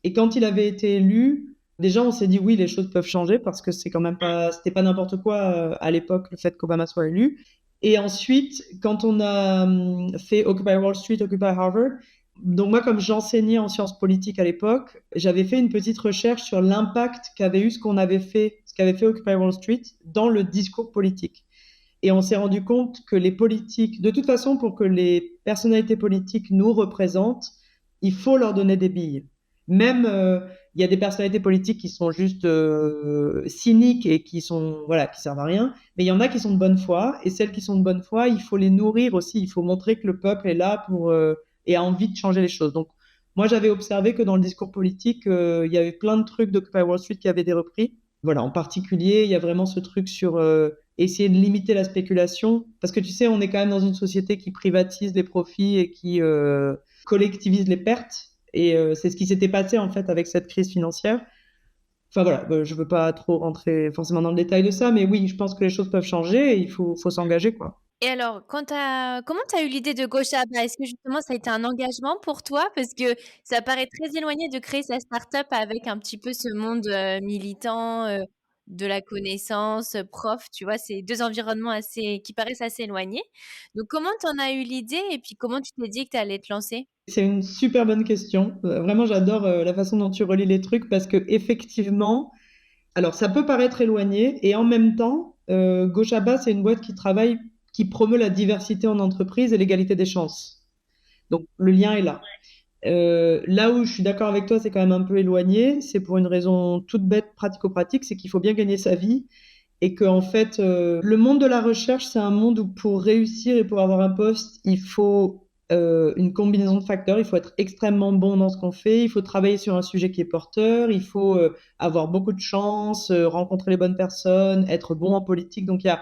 B: Et quand il avait été élu, déjà on s'est dit oui, les choses peuvent changer parce que c'est quand même pas, c'était pas n'importe quoi à l'époque le fait qu'Obama soit élu. Et ensuite, quand on a fait Occupy Wall Street, Occupy Harvard, donc moi comme j'enseignais en sciences politiques à l'époque, j'avais fait une petite recherche sur l'impact qu'avait eu ce qu'avait fait Occupy Wall Street dans le discours politique. Et on s'est rendu compte que les politiques, de toute façon, pour que les personnalités politiques nous représentent, il faut leur donner des billes. Même, il y a des personnalités politiques qui sont juste cyniques et qui sont, voilà, qui servent à rien. Mais il y en a qui sont de bonne foi. Et celles qui sont de bonne foi, il faut les nourrir aussi. Il faut montrer que le peuple est là pour, et a envie de changer les choses. Donc, moi, j'avais observé que dans le discours politique, il y avait plein de trucs d'Occupy Wall Street qui avaient été repris. Voilà, en particulier, il y a vraiment ce truc sur essayer de limiter la spéculation. Parce que tu sais, on est quand même dans une société qui privatise les profits et qui collectivise les pertes. Et c'est ce qui s'était passé en fait avec cette crise financière. Enfin voilà, je veux pas trop rentrer forcément dans le détail de ça, mais oui, je pense que les choses peuvent changer et faut s'engager, quoi.
A: Et alors, comment tu as eu l'idée de Gauche à bas? Est-ce que justement ça a été un engagement pour toi? Parce que ça paraît très éloigné de créer sa start-up avec un petit peu ce monde, militant, de la connaissance, prof, tu vois? C'est 2 environnements assez qui paraissent assez éloignés. Donc comment tu en as eu l'idée et puis comment tu t'es dit que tu allais te lancer?
B: C'est une super bonne question. Vraiment, j'adore la façon dont tu relis les trucs parce que effectivement, alors ça peut paraître éloigné et en même temps, Gauche à bas, c'est une boîte qui travaille, qui promeut la diversité en entreprise et l'égalité des chances. Donc le lien est là. Là où je suis d'accord avec toi, c'est quand même un peu éloigné. C'est pour une raison toute bête, pratico-pratique, c'est qu'il faut bien gagner sa vie et que en fait, le monde de la recherche, c'est un monde où pour réussir et pour avoir un poste, il faut une combinaison de facteurs. Il faut être extrêmement bon dans ce qu'on fait. Il faut travailler sur un sujet qui est porteur. Il faut avoir beaucoup de chance, rencontrer les bonnes personnes, être bon en politique. Donc il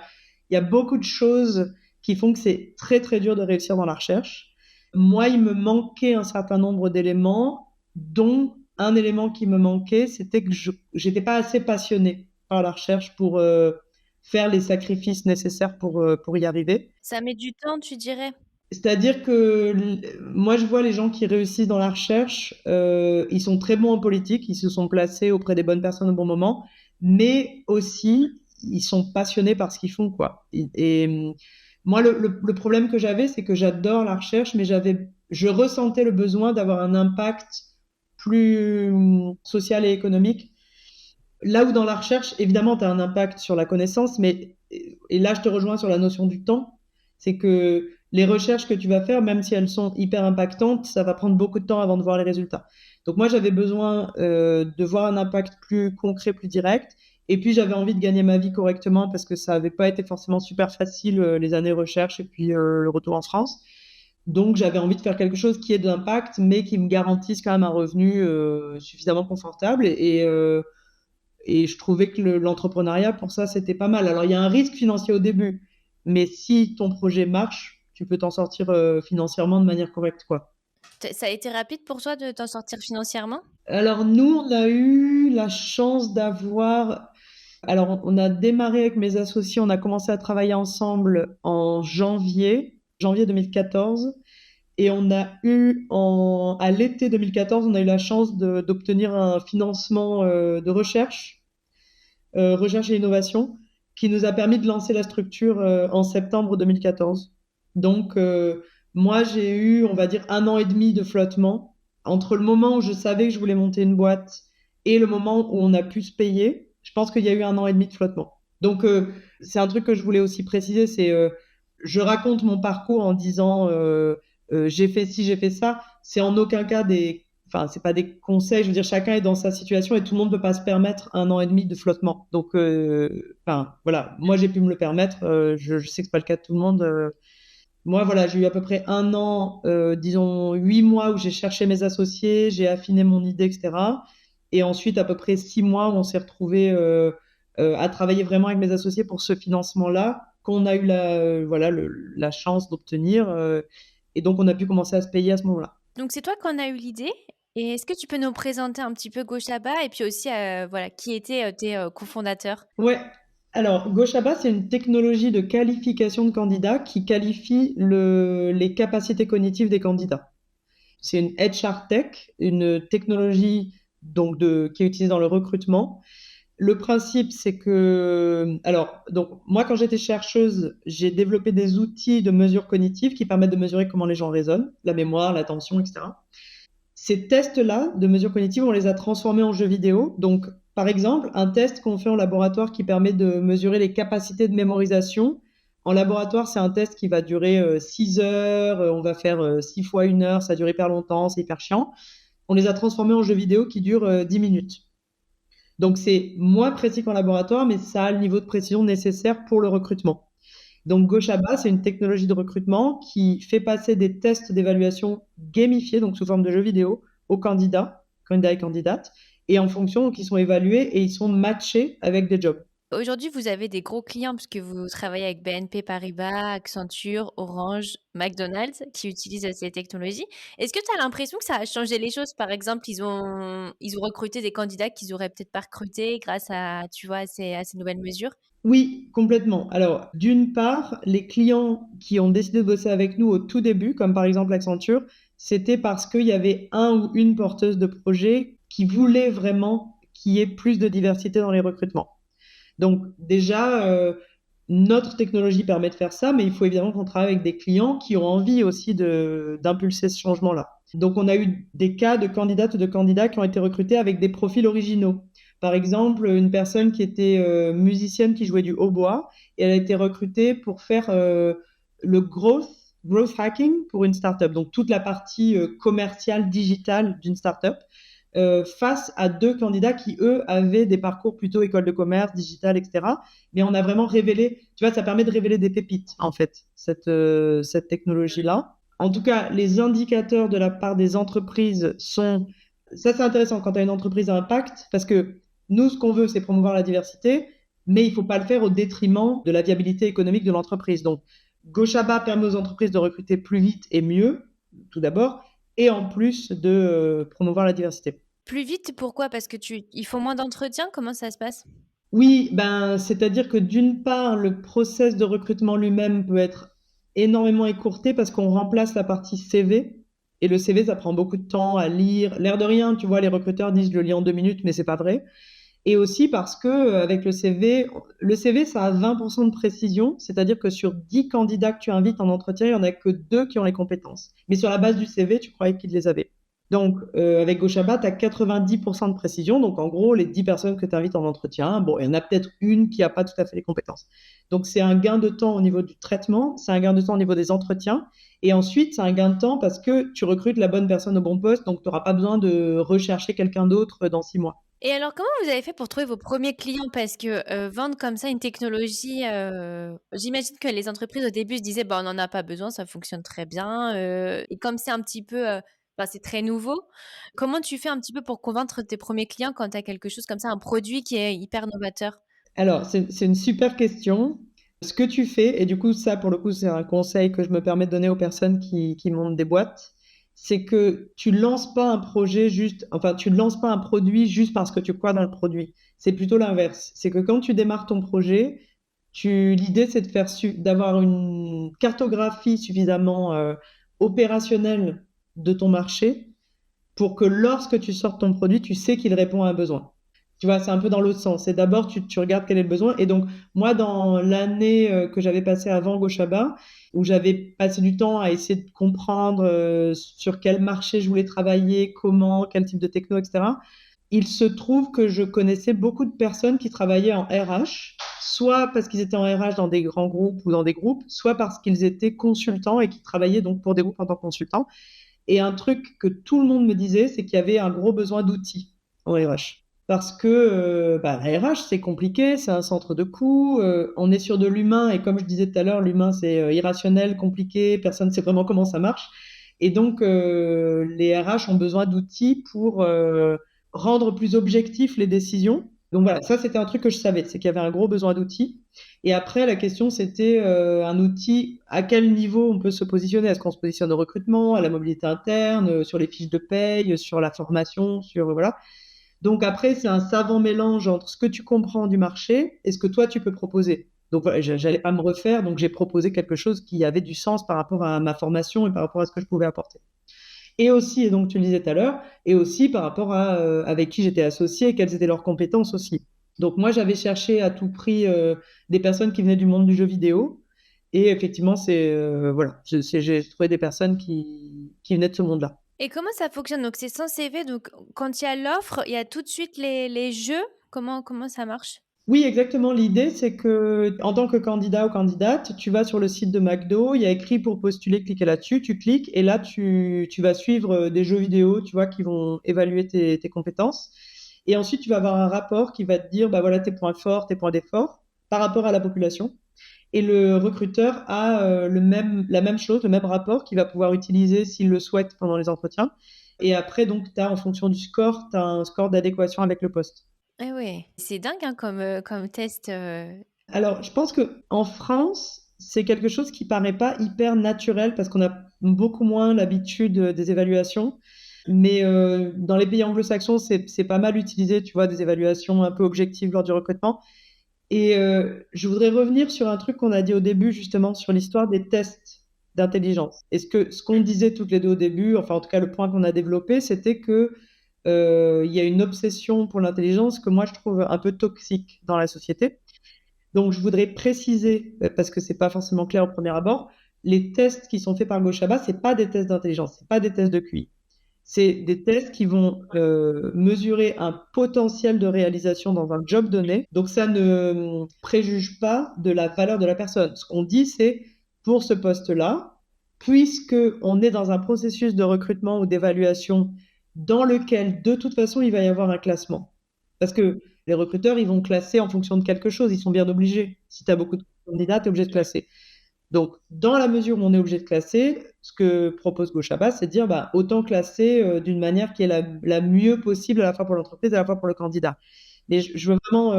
B: y a beaucoup de choses qui font que c'est très très dur de réussir dans la recherche. Moi, il me manquait un certain nombre d'éléments, dont un élément qui me manquait, c'était que je n'étais pas assez passionnée par la recherche pour faire les sacrifices nécessaires pour y arriver.
A: Ça met du temps, tu dirais?
B: C'est-à-dire que moi, je vois les gens qui réussissent dans la recherche, ils sont très bons en politique, ils se sont placés auprès des bonnes personnes au bon moment, mais aussi, ils sont passionnés par ce qu'ils font, quoi. Moi, le problème que j'avais, c'est que j'adore la recherche, mais je ressentais le besoin d'avoir un impact plus social et économique. Là où dans la recherche, évidemment, tu as un impact sur la connaissance, mais, et là, je te rejoins sur la notion du temps, c'est que les recherches que tu vas faire, même si elles sont hyper impactantes, ça va prendre beaucoup de temps avant de voir les résultats. Donc moi, j'avais besoin de voir un impact plus concret, plus direct. Et puis, j'avais envie de gagner ma vie correctement parce que ça n'avait pas été forcément super facile les années recherche et puis le retour en France. Donc, j'avais envie de faire quelque chose qui ait de l'impact, mais qui me garantisse quand même un revenu suffisamment confortable. Et je trouvais que l'entrepreneuriat, pour ça, c'était pas mal. Alors, il y a un risque financier au début, mais si ton projet marche, tu peux t'en sortir financièrement de manière correcte, quoi.
A: Ça a été rapide pour toi de t'en sortir financièrement?
B: Alors, nous, on a eu la chance d'avoir... Alors, on a démarré avec mes associés, on a commencé à travailler ensemble en janvier 2014. Et on a eu, à l'été 2014, on a eu la chance d'obtenir un financement de recherche et innovation, qui nous a permis de lancer la structure en septembre 2014. Donc, moi, j'ai eu, on va dire, 1 an et demi de flottement entre le moment où je savais que je voulais monter une boîte et le moment où on a pu se payer. Je pense qu'il y a eu 1 an et demi de flottement. Donc, c'est un truc que je voulais aussi préciser, c'est je raconte mon parcours en disant j'ai fait ci, j'ai fait ça. C'est en aucun cas enfin, c'est pas des conseils. Je veux dire, chacun est dans sa situation et tout le monde ne peut pas se permettre 1 an et demi de flottement. Donc, enfin, voilà. Moi, j'ai pu me le permettre. Je sais que c'est pas le cas de tout le monde. Moi, voilà, j'ai eu à peu près 1 an, disons 8 mois où j'ai cherché mes associés, j'ai affiné mon idée, etc. Et ensuite, à peu près 6 mois où on s'est retrouvés à travailler vraiment avec mes associés pour ce financement-là, qu'on a eu voilà, la chance d'obtenir. Et donc, on a pu commencer à se payer à ce moment-là.
A: Donc c'est toi qui en as eu l'idée Et est-ce que tu peux nous présenter un petit peu Gochaba et puis aussi, voilà, qui étaient, tes, cofondateurs?
B: Ouais. Alors, Gochaba, c'est une technologie de qualification de candidats qui qualifie les capacités cognitives des candidats. C'est une HR Tech, une technologie qui est utilisée dans le recrutement. Le principe, c'est que, alors, donc, moi, quand j'étais chercheuse, j'ai développé des outils de mesure cognitive qui permettent de mesurer comment les gens raisonnent, la mémoire, l'attention, etc. Ces tests-là de mesure cognitive, on les a transformés en jeux vidéo. Donc, par exemple, un test qu'on fait en laboratoire qui permet de mesurer les capacités de mémorisation. En laboratoire, c'est un test qui va durer 6 heures. On va faire 6 fois 1 heure. Ça dure hyper longtemps. C'est hyper chiant. On les a transformés en jeux vidéo qui durent 10 minutes. Donc, c'est moins précis qu'en laboratoire, mais ça a le niveau de précision nécessaire pour le recrutement. Donc, Gochaba, c'est une technologie de recrutement qui fait passer des tests d'évaluation gamifiés, donc sous forme de jeux vidéo, aux candidats et candidates. Et en fonction, donc, ils sont évalués et ils sont matchés avec des jobs.
A: Aujourd'hui, vous avez des gros clients puisque vous travaillez avec BNP Paribas, Accenture, Orange, McDonald's qui utilisent, ces technologies. Est-ce que tu as l'impression que ça a changé les choses? Par exemple, ils ont recruté des candidats qu'ils auraient peut-être pas recrutés grâce à, tu vois, à ces nouvelles mesures?
B: Oui, complètement. Alors, d'une part, les clients qui ont décidé de bosser avec nous au tout début, comme par exemple Accenture, c'était parce qu'il y avait un ou une porteuse de projet qui voulait vraiment qu'il y ait plus de diversité dans les recrutements. Donc déjà, notre technologie permet de faire ça, mais il faut évidemment qu'on travaille avec des clients qui ont envie aussi d'impulser ce changement-là. Donc on a eu des cas de candidates ou de candidats qui ont été recrutés avec des profils originaux. Par exemple, une personne qui était musicienne qui jouait du hautbois et elle a été recrutée pour faire le growth hacking pour une startup. Donc toute la partie commerciale, digitale d'une startup face à deux candidats qui, eux, avaient des parcours plutôt école de commerce, digital, etc. Mais on a vraiment révélé, tu vois, ça permet de révéler des pépites, en fait, cette technologie-là. En tout cas, les indicateurs de la part des entreprises sont... Ça, c'est intéressant quand tu as une entreprise à impact, parce que nous, ce qu'on veut, c'est promouvoir la diversité, mais il ne faut pas le faire au détriment de la viabilité économique de l'entreprise. Donc, Gochaba permet aux entreprises de recruter plus vite et mieux, tout d'abord, et en plus de promouvoir la diversité.
A: Plus vite, pourquoi? Parce que ils font moins d'entretiens? Comment ça se passe?
B: Oui, ben, c'est-à-dire que d'une part, le process de recrutement lui-même peut être énormément écourté parce qu'on remplace la partie CV. Et le CV, ça prend beaucoup de temps à lire. L'air de rien, tu vois, les recruteurs disent je le lis en 2 minutes, mais c'est pas vrai. Et aussi parce que avec le CV, ça a 20% de précision, c'est-à-dire que sur 10 candidats que tu invites en entretien, il n'y en a que 2 qui ont les compétences. Mais sur la base du CV, tu croyais qu'ils les avaient. Donc, avec Gochaba, tu as 90% de précision. Donc, en gros, les 10 personnes que tu invites en entretien, bon, il y en a peut-être une qui n'a pas tout à fait les compétences. Donc, c'est un gain de temps au niveau du traitement, c'est un gain de temps au niveau des entretiens. Et ensuite, c'est un gain de temps parce que tu recrutes la bonne personne au bon poste, donc tu n'auras pas besoin de rechercher quelqu'un d'autre dans 6 mois.
A: Et alors, comment vous avez fait pour trouver vos premiers clients? Parce que, vendre comme ça une technologie, j'imagine que les entreprises au début se disaient: «Bah, on n'en a pas besoin, ça fonctionne très bien», et comme c'est un petit peu, bah, c'est très nouveau, comment tu fais un petit peu pour convaincre tes premiers clients quand tu as quelque chose comme ça, un produit qui est hyper novateur?
B: Alors, c'est une super question. Ce que tu fais, et du coup, ça, pour le coup, c'est un conseil que je me permets de donner aux personnes qui montent des boîtes, c'est que tu lances pas un projet juste, enfin, tu ne lances pas un produit juste parce que tu crois dans le produit. C'est plutôt l'inverse. C'est que quand tu démarres ton projet, l'idée, c'est d'avoir une cartographie suffisamment opérationnelle de ton marché pour que lorsque tu sortes ton produit, tu sais qu'il répond à un besoin. Tu vois, c'est un peu dans l'autre sens. C'est d'abord, tu regardes quel est le besoin. Et donc, moi, dans l'année que j'avais passée avant Gochaba, où j'avais passé du temps à essayer de comprendre sur quel marché je voulais travailler, comment, quel type de techno, etc., il se trouve que je connaissais beaucoup de personnes qui travaillaient en RH, soit parce qu'ils étaient en RH dans des grands groupes ou dans des groupes, soit parce qu'ils étaient consultants et qui travaillaient donc pour des groupes en tant que consultants. Et un truc que tout le monde me disait, c'est qu'il y avait un gros besoin d'outils en RH. Parce que la RH, c'est compliqué, c'est un centre de coût, on est sur de l'humain, et comme je disais tout à l'heure, l'humain, c'est irrationnel, compliqué, personne ne sait vraiment comment ça marche. Et donc, les RH ont besoin d'outils pour rendre plus objectifs les décisions Donc voilà, ça c'était un truc que je savais, c'est qu'il y avait un gros besoin d'outils. Et après, la question c'était un outil, à quel niveau on peut se positionner? Est-ce qu'on se positionne au recrutement, à la mobilité interne, sur les fiches de paye, sur la formation, sur voilà. Donc après, c'est un savant mélange entre ce que tu comprends du marché et ce que toi tu peux proposer. Donc voilà, j'allais pas me refaire, donc j'ai proposé quelque chose qui avait du sens par rapport à ma formation et par rapport à ce que je pouvais apporter. Et aussi, et donc tu le disais tout à l'heure, et aussi par rapport à avec qui j'étais associée et quelles étaient leurs compétences aussi. Donc moi, j'avais cherché à tout prix des personnes qui venaient du monde du jeu vidéo. Et effectivement, voilà, j'ai trouvé des personnes qui venaient de ce monde-là.
A: Et comment ça fonctionne? Donc, c'est sans CV. Donc, quand il y a l'offre, il y a tout de suite les jeux. Comment ça marche?
B: Oui, exactement. L'idée, c'est que en tant que candidat ou candidate, tu vas sur le site de McDo, il y a écrit pour postuler, cliquez là-dessus, tu cliques et là, tu vas suivre des jeux vidéo, tu vois, qui vont évaluer tes compétences. Et ensuite, tu vas avoir un rapport qui va te dire, bah voilà, tes points forts, tes points d'effort par rapport à la population. Et le recruteur a la même chose, le même rapport qu'il va pouvoir utiliser s'il le souhaite pendant les entretiens. Et après, donc, en fonction du score, tu as un score d'adéquation avec le poste.
A: Eh ouais, c'est dingue hein, comme test.
B: Alors, je pense que en France, c'est quelque chose qui paraît pas hyper naturel parce qu'on a beaucoup moins l'habitude des évaluations. Mais dans les pays anglo-saxons, c'est pas mal utilisé, tu vois, des évaluations un peu objectives lors du recrutement. Et je voudrais revenir sur un truc qu'on a dit au début, justement, sur l'histoire des tests d'intelligence. Ce qu'on disait toutes les deux au début, enfin, en tout cas, le point qu'on a développé, c'était que il y a une obsession pour l'intelligence que moi, je trouve un peu toxique dans la société. Donc, je voudrais préciser, parce que c'est pas forcément clair au premier abord, les tests qui sont faits par Gochaba, c'est pas des tests d'intelligence, c'est pas des tests de QI. C'est des tests qui vont mesurer un potentiel de réalisation dans un job donné. Donc, ça ne préjuge pas de la valeur de la personne. Ce qu'on dit, c'est pour ce poste-là, puisque on est dans un processus de recrutement ou d'évaluation dans lequel, de toute façon, il va y avoir un classement. Parce que les recruteurs, ils vont classer en fonction de quelque chose. Ils sont bien obligés. Si tu as beaucoup de candidats, tu es obligé de classer. Donc, dans la mesure où on est obligé de classer, ce que propose Gochaba, c'est de dire bah, autant classer d'une manière qui est la mieux possible à la fois pour l'entreprise et à la fois pour le candidat. Mais je veux vraiment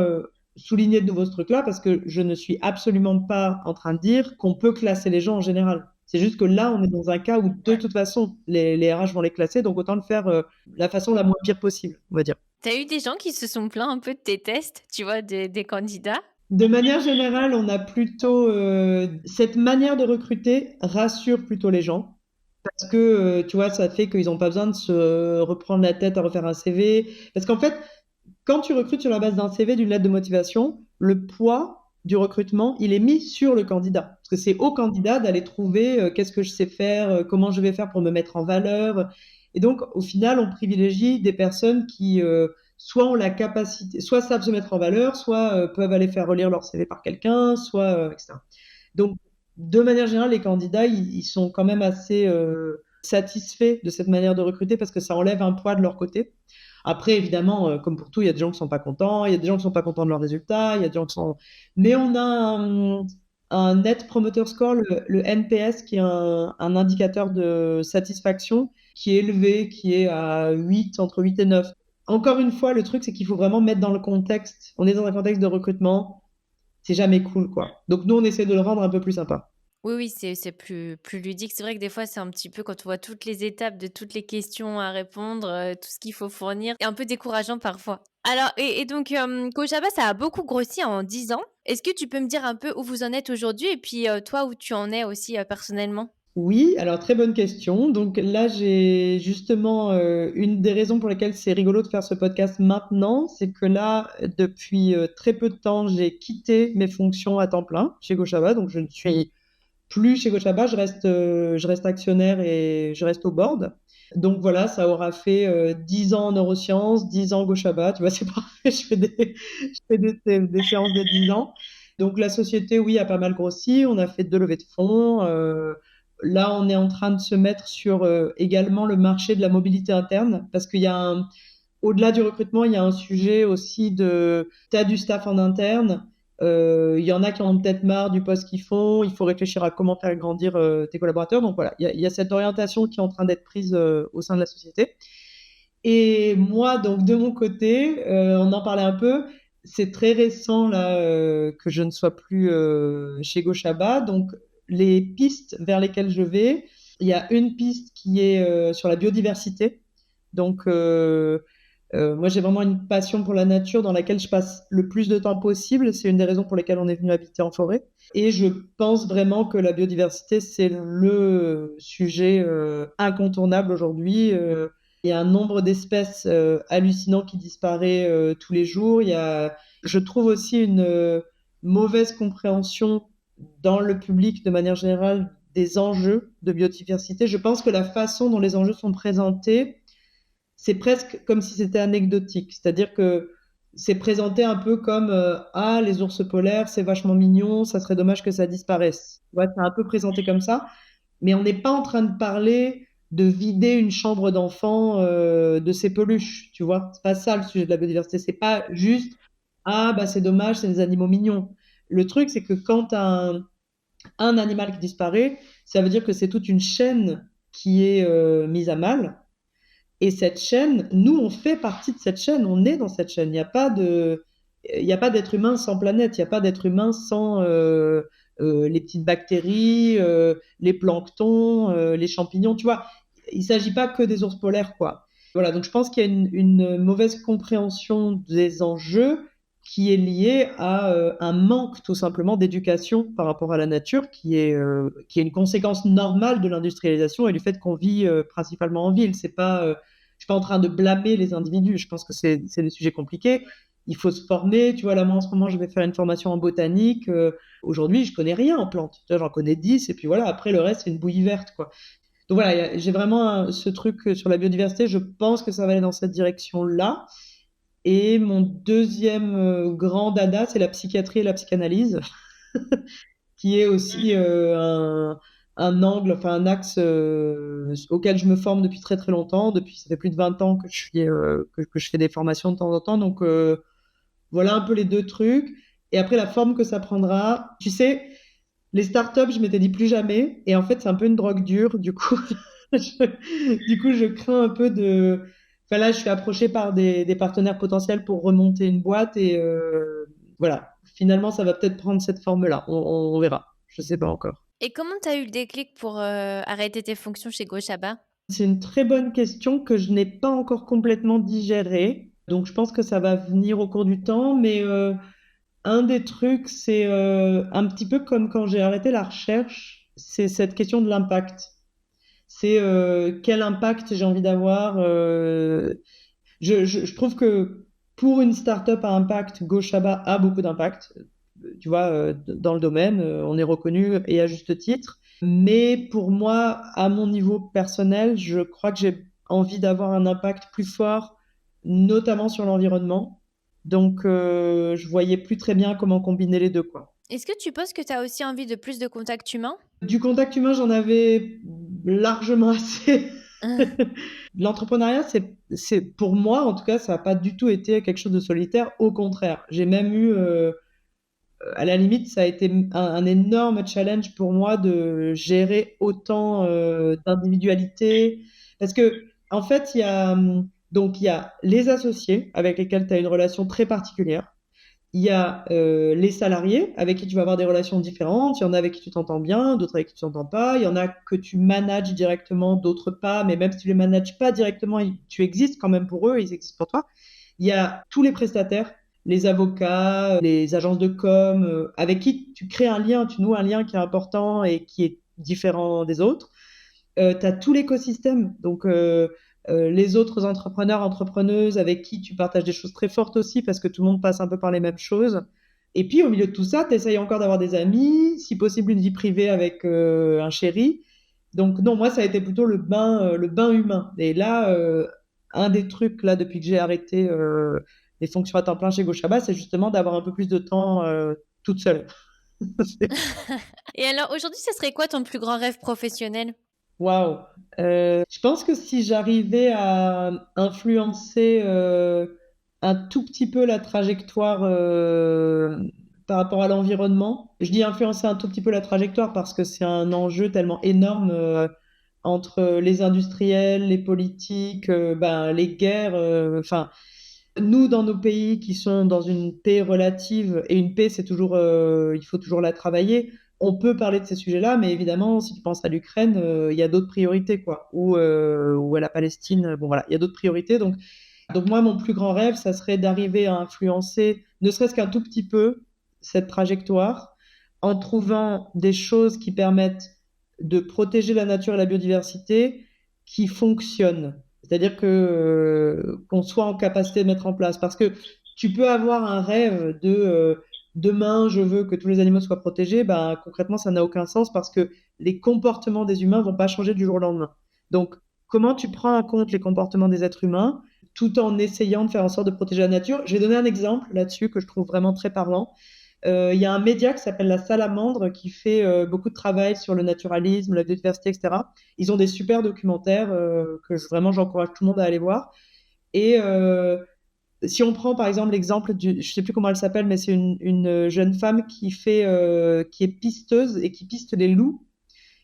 B: souligner de nouveau ce truc-là parce que je ne suis absolument pas en train de dire qu'on peut classer les gens en général. C'est juste que là, on est dans un cas où de toute façon, les RH vont les classer, donc autant le faire la façon la moins pire possible, on va dire.
A: T'as eu des gens qui se sont plaints un peu de tes tests, tu vois, des candidats?
B: De manière générale, on a plutôt cette manière de recruter rassure plutôt les gens parce que tu vois, ça fait qu'ils n'ont pas besoin de se reprendre la tête à refaire un CV. Parce qu'en fait, quand tu recrutes sur la base d'un CV, d'une lettre de motivation, le poids du recrutement, il est mis sur le candidat. Parce que c'est au candidat d'aller trouver qu'est-ce que je sais faire, comment je vais faire pour me mettre en valeur. Et donc, au final, on privilégie des personnes qui soit ont la capacité, soit savent se mettre en valeur, soit peuvent aller faire relire leur CV par quelqu'un, soit etc. Donc, de manière générale, les candidats, ils sont quand même assez satisfaits de cette manière de recruter parce que ça enlève un poids de leur côté. Après, évidemment, comme pour tout, il y a des gens qui sont pas contents, il y a des gens qui sont pas contents de leurs résultats, il y a des gens qui sont... Mais on a un Net Promoter Score, le NPS, qui est un indicateur de satisfaction qui est élevé, qui est à 8, entre 8 et 9. Encore une fois, le truc, c'est qu'il faut vraiment mettre dans le contexte. On est dans un contexte de recrutement, c'est jamais cool, quoi. Donc nous, on essaie de le rendre un peu plus sympa.
A: Oui, oui, c'est plus ludique. C'est vrai que des fois, c'est un petit peu quand on voit toutes les étapes de toutes les questions à répondre, tout ce qu'il faut fournir, c'est un peu décourageant parfois. Alors, et donc, Kojaba, ça a beaucoup grossi en 10 ans. Est-ce que tu peux me dire un peu où vous en êtes aujourd'hui et puis toi, où tu en es aussi personnellement?
B: Oui, alors très bonne question. Donc là, j'ai justement une des raisons pour lesquelles c'est rigolo de faire ce podcast maintenant, c'est que là, depuis très peu de temps, j'ai quitté mes fonctions à temps plein chez Gochaba. Donc je ne suis plus chez Gochaba, je reste actionnaire et je reste au board. Donc voilà, ça aura fait 10 ans en neurosciences, 10 ans Gochaba. Tu vois, c'est parfait, je fais des séances de 10 ans. Donc la société, oui, a pas mal grossi. On a fait 2 levées de fonds. Là, on est en train de se mettre sur également le marché de la mobilité interne parce qu'il y a au-delà du recrutement, il y a un sujet aussi de t'as du staff en interne. Il y en a qui en ont peut-être marre du poste qu'ils font. Il faut réfléchir à comment faire grandir tes collaborateurs. Donc voilà, il y a cette orientation qui est en train d'être prise au sein de la société. Et moi, donc de mon côté, on en parlait un peu. C'est très récent là que je ne sois plus chez Gochaba. Donc les pistes vers lesquelles je vais, il y a une piste qui est sur la biodiversité. Donc moi, j'ai vraiment une passion pour la nature dans laquelle je passe le plus de temps possible. C'est une des raisons pour lesquelles on est venu habiter en forêt. Et je pense vraiment que la biodiversité, c'est le sujet incontournable aujourd'hui. Il y a un nombre d'espèces hallucinant qui disparaît tous les jours. Je trouve aussi une mauvaise compréhension dans le public de manière générale des enjeux de biodiversité. Je pense que la façon dont les enjeux sont présentés, c'est presque comme si c'était anecdotique. C'est-à-dire que c'est présenté un peu comme ah, les ours polaires, c'est vachement mignon, ça serait dommage que ça disparaisse. Ouais, c'est un peu présenté comme ça, mais on n'est pas en train de parler de vider une chambre d'enfant de ses peluches, tu vois. C'est pas ça le sujet de la biodiversité. C'est pas juste ah, bah c'est dommage, c'est des animaux mignons. Le truc, c'est que quand un animal qui disparaît, ça veut dire que c'est toute une chaîne qui est mise à mal. Et cette chaîne, nous, on fait partie de cette chaîne, on est dans cette chaîne. Il n'y a pas d'être humain sans planète, il n'y a pas d'être humain sans les petites bactéries, les planctons, les champignons, tu vois. Il ne s'agit pas que des ours polaires, quoi. Voilà, donc je pense qu'il y a une mauvaise compréhension des enjeux qui est liée à un manque tout simplement d'éducation par rapport à la nature, qui est une conséquence normale de l'industrialisation et du fait qu'on vit principalement en ville. Je suis pas en train de blâmer les individus. Je pense que c'est des sujets compliqués. Il faut se former. Tu vois, là, moi, en ce moment, je vais faire une formation en botanique. Aujourd'hui, je connais rien en plantes. Tu vois, j'en connais 10. Et puis voilà, après, le reste, c'est une bouillie verte, quoi. Donc voilà, j'ai vraiment ce truc sur la biodiversité. Je pense que ça va aller dans cette direction-là. Et mon deuxième grand dada, c'est la psychiatrie et la psychanalyse, qui est aussi un angle, enfin un axe auquel je me forme depuis très très longtemps. Ça fait plus de 20 ans que que je fais des formations de temps en temps. Donc voilà un peu les deux trucs. Et après, la forme que ça prendra. Tu sais, les startups, je m'étais dit plus jamais. Et en fait, c'est un peu une drogue dure. Du coup, je crains un peu de. Enfin là, je suis approchée par des partenaires potentiels pour remonter une boîte. Et voilà, finalement, ça va peut-être prendre cette forme-là. On verra. Je sais pas encore.
A: Et comment tu as eu le déclic pour arrêter tes fonctions chez Gochaba?
B: C'est une très bonne question que je n'ai pas encore complètement digérée. Donc, je pense que ça va venir au cours du temps. Mais un des trucs, c'est un petit peu comme quand j'ai arrêté la recherche, c'est cette question de l'impact. C'est quel impact j'ai envie d'avoir. Je trouve que pour une startup à impact, Gochaba a beaucoup d'impact. Tu vois, dans le domaine, on est reconnu et à juste titre. Mais pour moi, à mon niveau personnel, je crois que j'ai envie d'avoir un impact plus fort, notamment sur l'environnement. Donc, je voyais plus très bien comment combiner les deux, quoi.
A: Est-ce que tu penses que tu as aussi envie de plus de contact humain?
B: Du contact humain, j'en avais largement assez. L'entrepreneuriat, pour moi, en tout cas, ça n'a pas du tout été quelque chose de solitaire. Au contraire, j'ai même eu, à la limite, ça a été un énorme challenge pour moi de gérer autant d'individualité. Parce que, en fait, donc, il y a les associés avec lesquels tu as une relation très particulière. Il y a les salariés avec qui tu vas avoir des relations différentes. Il y en a avec qui tu t'entends bien, d'autres avec qui tu t'entends pas. Il y en a que tu manages directement, d'autres pas. Mais même si tu les manages pas directement, tu existes quand même pour eux, ils existent pour toi. Il y a tous les prestataires, les avocats, les agences de com, avec qui tu crées un lien, tu noues un lien qui est important et qui est différent des autres. Tu as tout l'écosystème, donc les autres entrepreneurs, entrepreneuses avec qui tu partages des choses très fortes aussi parce que tout le monde passe un peu par les mêmes choses. Et puis au milieu de tout ça, tu essayes encore d'avoir des amis, si possible une vie privée avec un chéri. Donc non, moi ça a été plutôt le bain humain. Et là, un des trucs là depuis que j'ai arrêté les fonctions à temps plein chez Gochaba, c'est justement d'avoir un peu plus de temps toute seule.
A: Et alors, aujourd'hui, ce serait quoi ton plus grand rêve professionnel?
B: Waouh. Je pense que si j'arrivais à influencer un tout petit peu la trajectoire par rapport à l'environnement, je dis influencer un tout petit peu la trajectoire parce que c'est un enjeu tellement énorme. entre les industriels, les politiques, les guerres. Enfin, nous, dans nos pays qui sont dans une paix relative, et une paix, c'est toujours, il faut toujours la travailler, on peut parler de ces sujets-là, mais évidemment, si tu penses à l'Ukraine, il y a d'autres priorités, quoi. Ou à la Palestine, bon voilà, il y a d'autres priorités. Donc moi, mon plus grand rêve, ça serait d'arriver à influencer, ne serait-ce qu'un tout petit peu, cette trajectoire, en trouvant des choses qui permettent de protéger la nature et la biodiversité qui fonctionnent. C'est-à-dire qu'on soit en capacité de mettre en place. Parce que tu peux avoir un rêve de demain, je veux que tous les animaux soient protégés. Ben, concrètement, ça n'a aucun sens parce que les comportements des humains vont pas changer du jour au lendemain. Donc, comment tu prends en compte les comportements des êtres humains tout en essayant de faire en sorte de protéger la nature? Je vais donner un exemple là-dessus que je trouve vraiment très parlant. Il y a un média qui s'appelle La Salamandre qui fait beaucoup de travail sur le naturalisme, la biodiversité, etc. Ils ont des super documentaires vraiment j'encourage tout le monde à aller voir. Et si on prend par exemple l'exemple je sais plus comment elle s'appelle, mais c'est une jeune femme qui est pisteuse et qui piste les loups.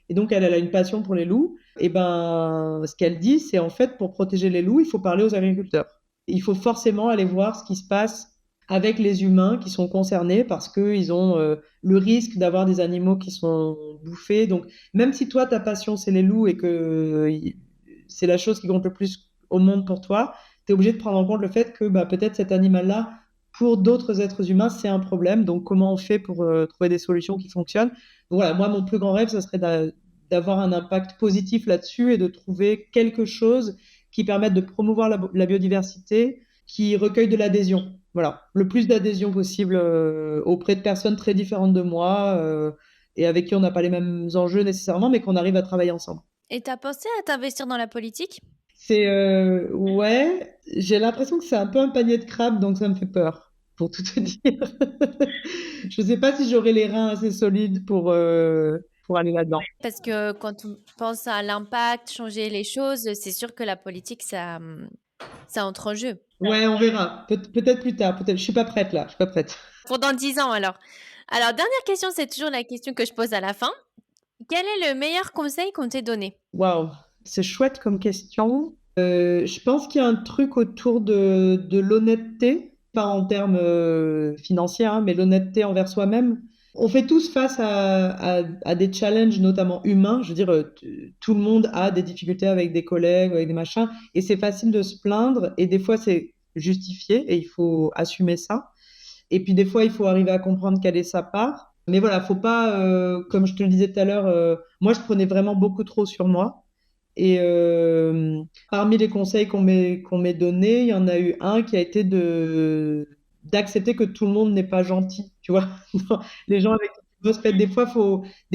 B: Et donc elle a une passion pour les loups. Et ben, ce qu'elle dit, c'est en fait pour protéger les loups, il faut parler aux agriculteurs. Il faut forcément aller voir ce qui se passe avec les humains qui sont concernés parce qu'ils ont le risque d'avoir des animaux qui sont bouffés. Donc, même si toi, ta passion, c'est les loups et que c'est la chose qui compte le plus au monde pour toi, tu es obligé de prendre en compte le fait que peut-être cet animal-là, pour d'autres êtres humains, c'est un problème. Donc, comment on fait pour trouver des solutions qui fonctionnent? Donc, voilà, moi, mon plus grand rêve, ce serait d'avoir un impact positif là-dessus et de trouver quelque chose qui permette de promouvoir la biodiversité, qui recueille de l'adhésion. Voilà, le plus d'adhésion possible auprès de personnes très différentes de moi et avec qui on n'a pas les mêmes enjeux nécessairement, mais qu'on arrive à travailler ensemble.
A: Et t'as pensé à t'investir dans la politique?
B: Ouais, j'ai l'impression que c'est un peu un panier de crabes, donc ça me fait peur, pour tout te dire. Je sais pas si j'aurai les reins assez solides pour aller là-dedans.
A: Parce que quand on pense à l'impact, changer les choses, c'est sûr que la politique, ça entre en jeu.
B: Ouais, on verra. Peut-être plus tard. Peut-être. Je suis pas prête là. Je suis pas prête.
A: Pour dans 10 ans alors. Alors, dernière question, c'est toujours la question que je pose à la fin. Quel est le meilleur conseil qu'on t'ait donné?
B: Waouh, c'est chouette comme question. Je pense qu'il y a un truc autour de l'honnêteté, pas en termes financiers, hein, mais l'honnêteté envers soi-même. On fait tous face à des challenges, notamment humains. Je veux dire, tout le monde a des difficultés avec des collègues, avec des machins, et c'est facile de se plaindre, et des fois c'est justifié, et il faut assumer ça. Et puis des fois, il faut arriver à comprendre quelle est sa part. Mais voilà, faut pas, comme je te le disais tout à l'heure, moi je prenais vraiment beaucoup trop sur moi. Et parmi les conseils qu'on m'ait donnés, il y en a eu un qui a été d'accepter que tout le monde n'est pas gentil. Tu vois, les gens avec qui tu bosses, peut-être des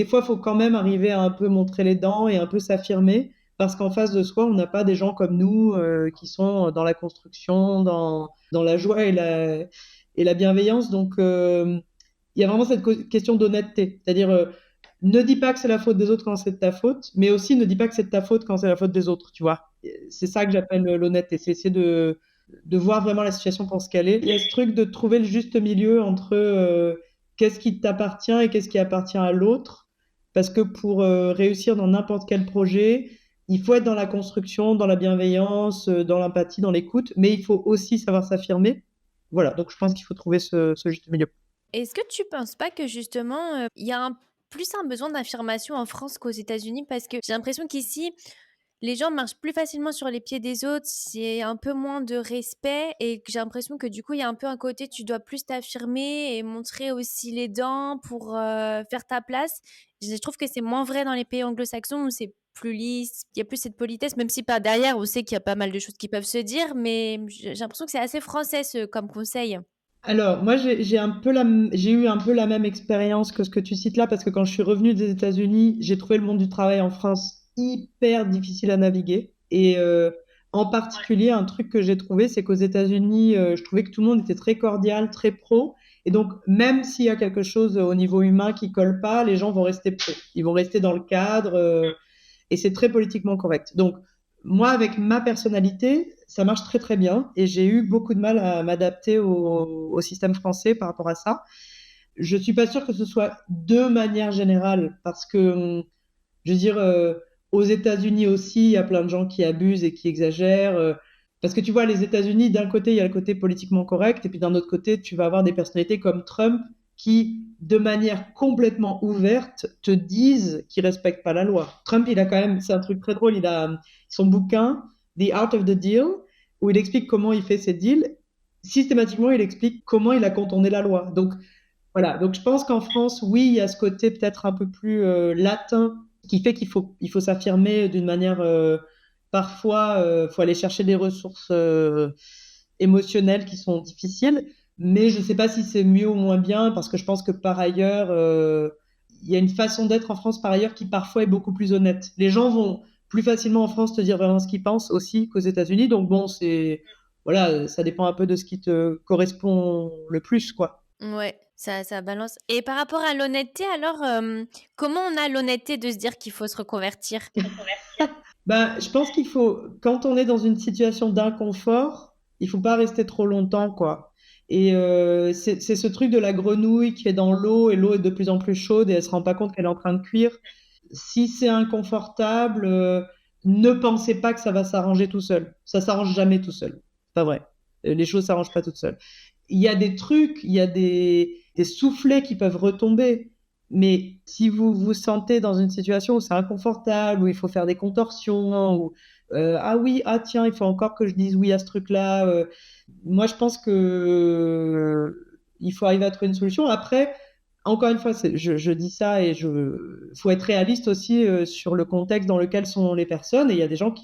B: fois, faut quand même arriver à un peu montrer les dents et un peu s'affirmer. Parce qu'en face de soi, on n'a pas des gens comme nous qui sont dans la construction, dans la joie et la bienveillance. Donc, il y a vraiment cette question d'honnêteté. C'est-à-dire, ne dis pas que c'est la faute des autres quand c'est de ta faute, mais aussi ne dis pas que c'est de ta faute quand c'est la faute des autres, tu vois. C'est ça que j'appelle l'honnêteté. C'est essayer de voir vraiment la situation pour ce qu'elle est. Il y a ce truc de trouver le juste milieu entre qu'est-ce qui t'appartient et qu'est-ce qui appartient à l'autre. Parce que pour réussir dans n'importe quel projet, il faut être dans la construction, dans la bienveillance, dans l'empathie, dans l'écoute, mais il faut aussi savoir s'affirmer. Voilà, donc je pense qu'il faut trouver ce juste milieu.
A: Est-ce que tu penses pas que justement, il y a plus un besoin d'affirmation en France qu'aux États-Unis? Parce que j'ai l'impression qu'ici, les gens marchent plus facilement sur les pieds des autres, c'est un peu moins de respect et que j'ai l'impression que du coup, il y a un peu un côté, tu dois plus t'affirmer et montrer aussi les dents pour faire ta place. Je trouve que c'est moins vrai dans les pays anglo-saxons où c'est plus lisse, il y a plus cette politesse, même si par derrière, on sait qu'il y a pas mal de choses qui peuvent se dire, mais j'ai l'impression que c'est assez français comme conseil.
B: Alors, moi, j'ai eu un peu la même expérience que ce que tu cites là, parce que quand je suis revenue des États-Unis, j'ai trouvé le monde du travail en France hyper difficile à naviguer. Et en particulier, un truc que j'ai trouvé, c'est qu'aux États-Unis, je trouvais que tout le monde était très cordial, très pro. Et donc, même s'il y a quelque chose au niveau humain qui colle pas, les gens vont rester pro. Ils vont rester dans le cadre, et c'est très politiquement correct. Donc, moi, avec ma personnalité, ça marche très très bien et j'ai eu beaucoup de mal à m'adapter au système français par rapport à ça. Je suis pas sûre que ce soit de manière générale parce que, je veux dire, aux États-Unis aussi, il y a plein de gens qui abusent et qui exagèrent. Parce que tu vois, les États-Unis, d'un côté, il y a le côté politiquement correct, et puis d'un autre côté, tu vas avoir des personnalités comme Trump qui, de manière complètement ouverte, te disent qu'ils respectent pas la loi. Trump, il a quand même, c'est un truc très drôle, il a son bouquin, The Art of the Deal, où il explique comment il fait ses deals. Systématiquement, il explique comment il a contourné la loi. Donc, voilà. Donc, je pense qu'en France, oui, il y a ce côté peut-être un peu plus latin qui fait qu'il faut s'affirmer d'une manière, parfois, faut aller chercher des ressources émotionnelles qui sont difficiles. Mais je ne sais pas si c'est mieux ou moins bien, parce que je pense que par ailleurs, il y a une façon d'être en France par ailleurs qui parfois est beaucoup plus honnête. Les gens vont plus facilement en France te dire vraiment ce qu'ils pensent aussi qu'aux États-Unis. Donc bon, voilà, ça dépend un peu de ce qui te correspond le plus, quoi.
A: Ouais, ça balance. Et par rapport à l'honnêteté, alors, comment on a l'honnêteté de se dire qu'il faut se reconvertir?
B: Ben, je pense qu'il faut, quand on est dans une situation d'inconfort, il faut pas rester trop longtemps, quoi. Et c'est ce truc de la grenouille qui est dans l'eau et l'eau est de plus en plus chaude et elle se rend pas compte qu'elle est en train de cuire. Si c'est inconfortable, ne pensez pas que ça va s'arranger tout seul. Ça s'arrange jamais tout seul. C'est pas vrai. Les choses s'arrangent pas toutes seules. Il y a des trucs, il y a des soufflets qui peuvent retomber. Mais si vous vous sentez dans une situation où c'est inconfortable, où il faut faire des contorsions, où ah oui, ah tiens, il faut encore que je dise oui à ce truc-là. Moi, je pense que il faut arriver à trouver une solution. Après, encore une fois, je dis ça et faut être réaliste aussi sur le contexte dans lequel sont les personnes. Et il y a des gens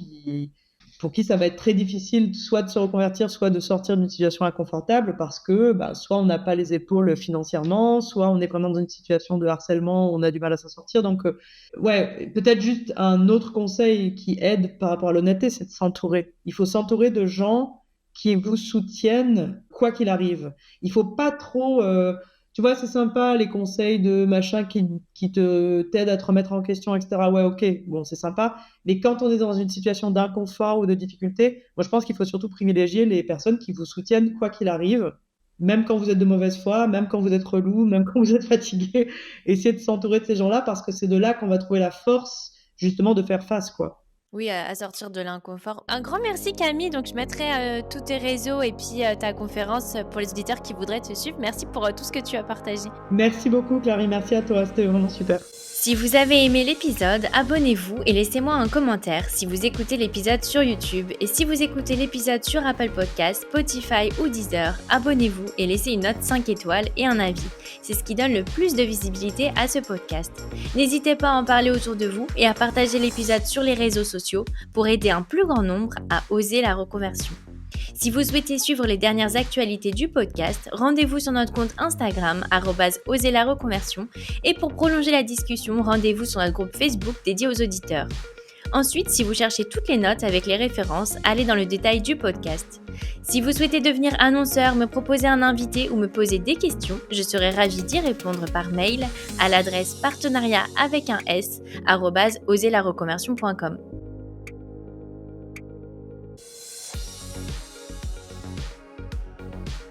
B: pour qui ça va être très difficile soit de se reconvertir, soit de sortir d'une situation inconfortable parce que bah, soit on n'a pas les épaules financièrement, soit on est vraiment dans une situation de harcèlement où on a du mal à s'en sortir. Donc, ouais, peut-être juste un autre conseil qui aide par rapport à l'honnêteté, c'est de s'entourer. Il faut s'entourer de gens qui vous soutiennent quoi qu'il arrive. Il faut pas trop... tu vois, c'est sympa les conseils de machin qui t'aident à te remettre en question, etc. Ouais, ok, bon, c'est sympa. Mais quand on est dans une situation d'inconfort ou de difficulté, moi je pense qu'il faut surtout privilégier les personnes qui vous soutiennent quoi qu'il arrive, même quand vous êtes de mauvaise foi, même quand vous êtes relou, même quand vous êtes fatigué. Essayez de s'entourer de ces gens-là parce que c'est de là qu'on va trouver la force justement de faire face, quoi.
A: Oui, à sortir de l'inconfort. Un grand merci Camille, donc je mettrai tous tes réseaux et puis ta conférence pour les auditeurs qui voudraient te suivre. Merci pour tout ce que tu as partagé.
B: Merci beaucoup, Clary. Merci à toi. C'était vraiment super.
A: Si vous avez aimé l'épisode, abonnez-vous et laissez-moi un commentaire si vous écoutez l'épisode sur YouTube. Et si vous écoutez l'épisode sur Apple Podcasts, Spotify ou Deezer, abonnez-vous et laissez une note 5 étoiles et un avis. C'est ce qui donne le plus de visibilité à ce podcast. N'hésitez pas à en parler autour de vous et à partager l'épisode sur les réseaux sociaux pour aider un plus grand nombre à oser la reconversion. Si vous souhaitez suivre les dernières actualités du podcast, rendez-vous sur notre compte Instagram @oserlareconversion et pour prolonger la discussion, rendez-vous sur notre groupe Facebook dédié aux auditeurs. Ensuite, si vous cherchez toutes les notes avec les références, allez dans le détail du podcast. Si vous souhaitez devenir annonceur, me proposer un invité ou me poser des questions, je serai ravie d'y répondre par mail à l'adresse partenariat avec un s @oserlareconversion.com.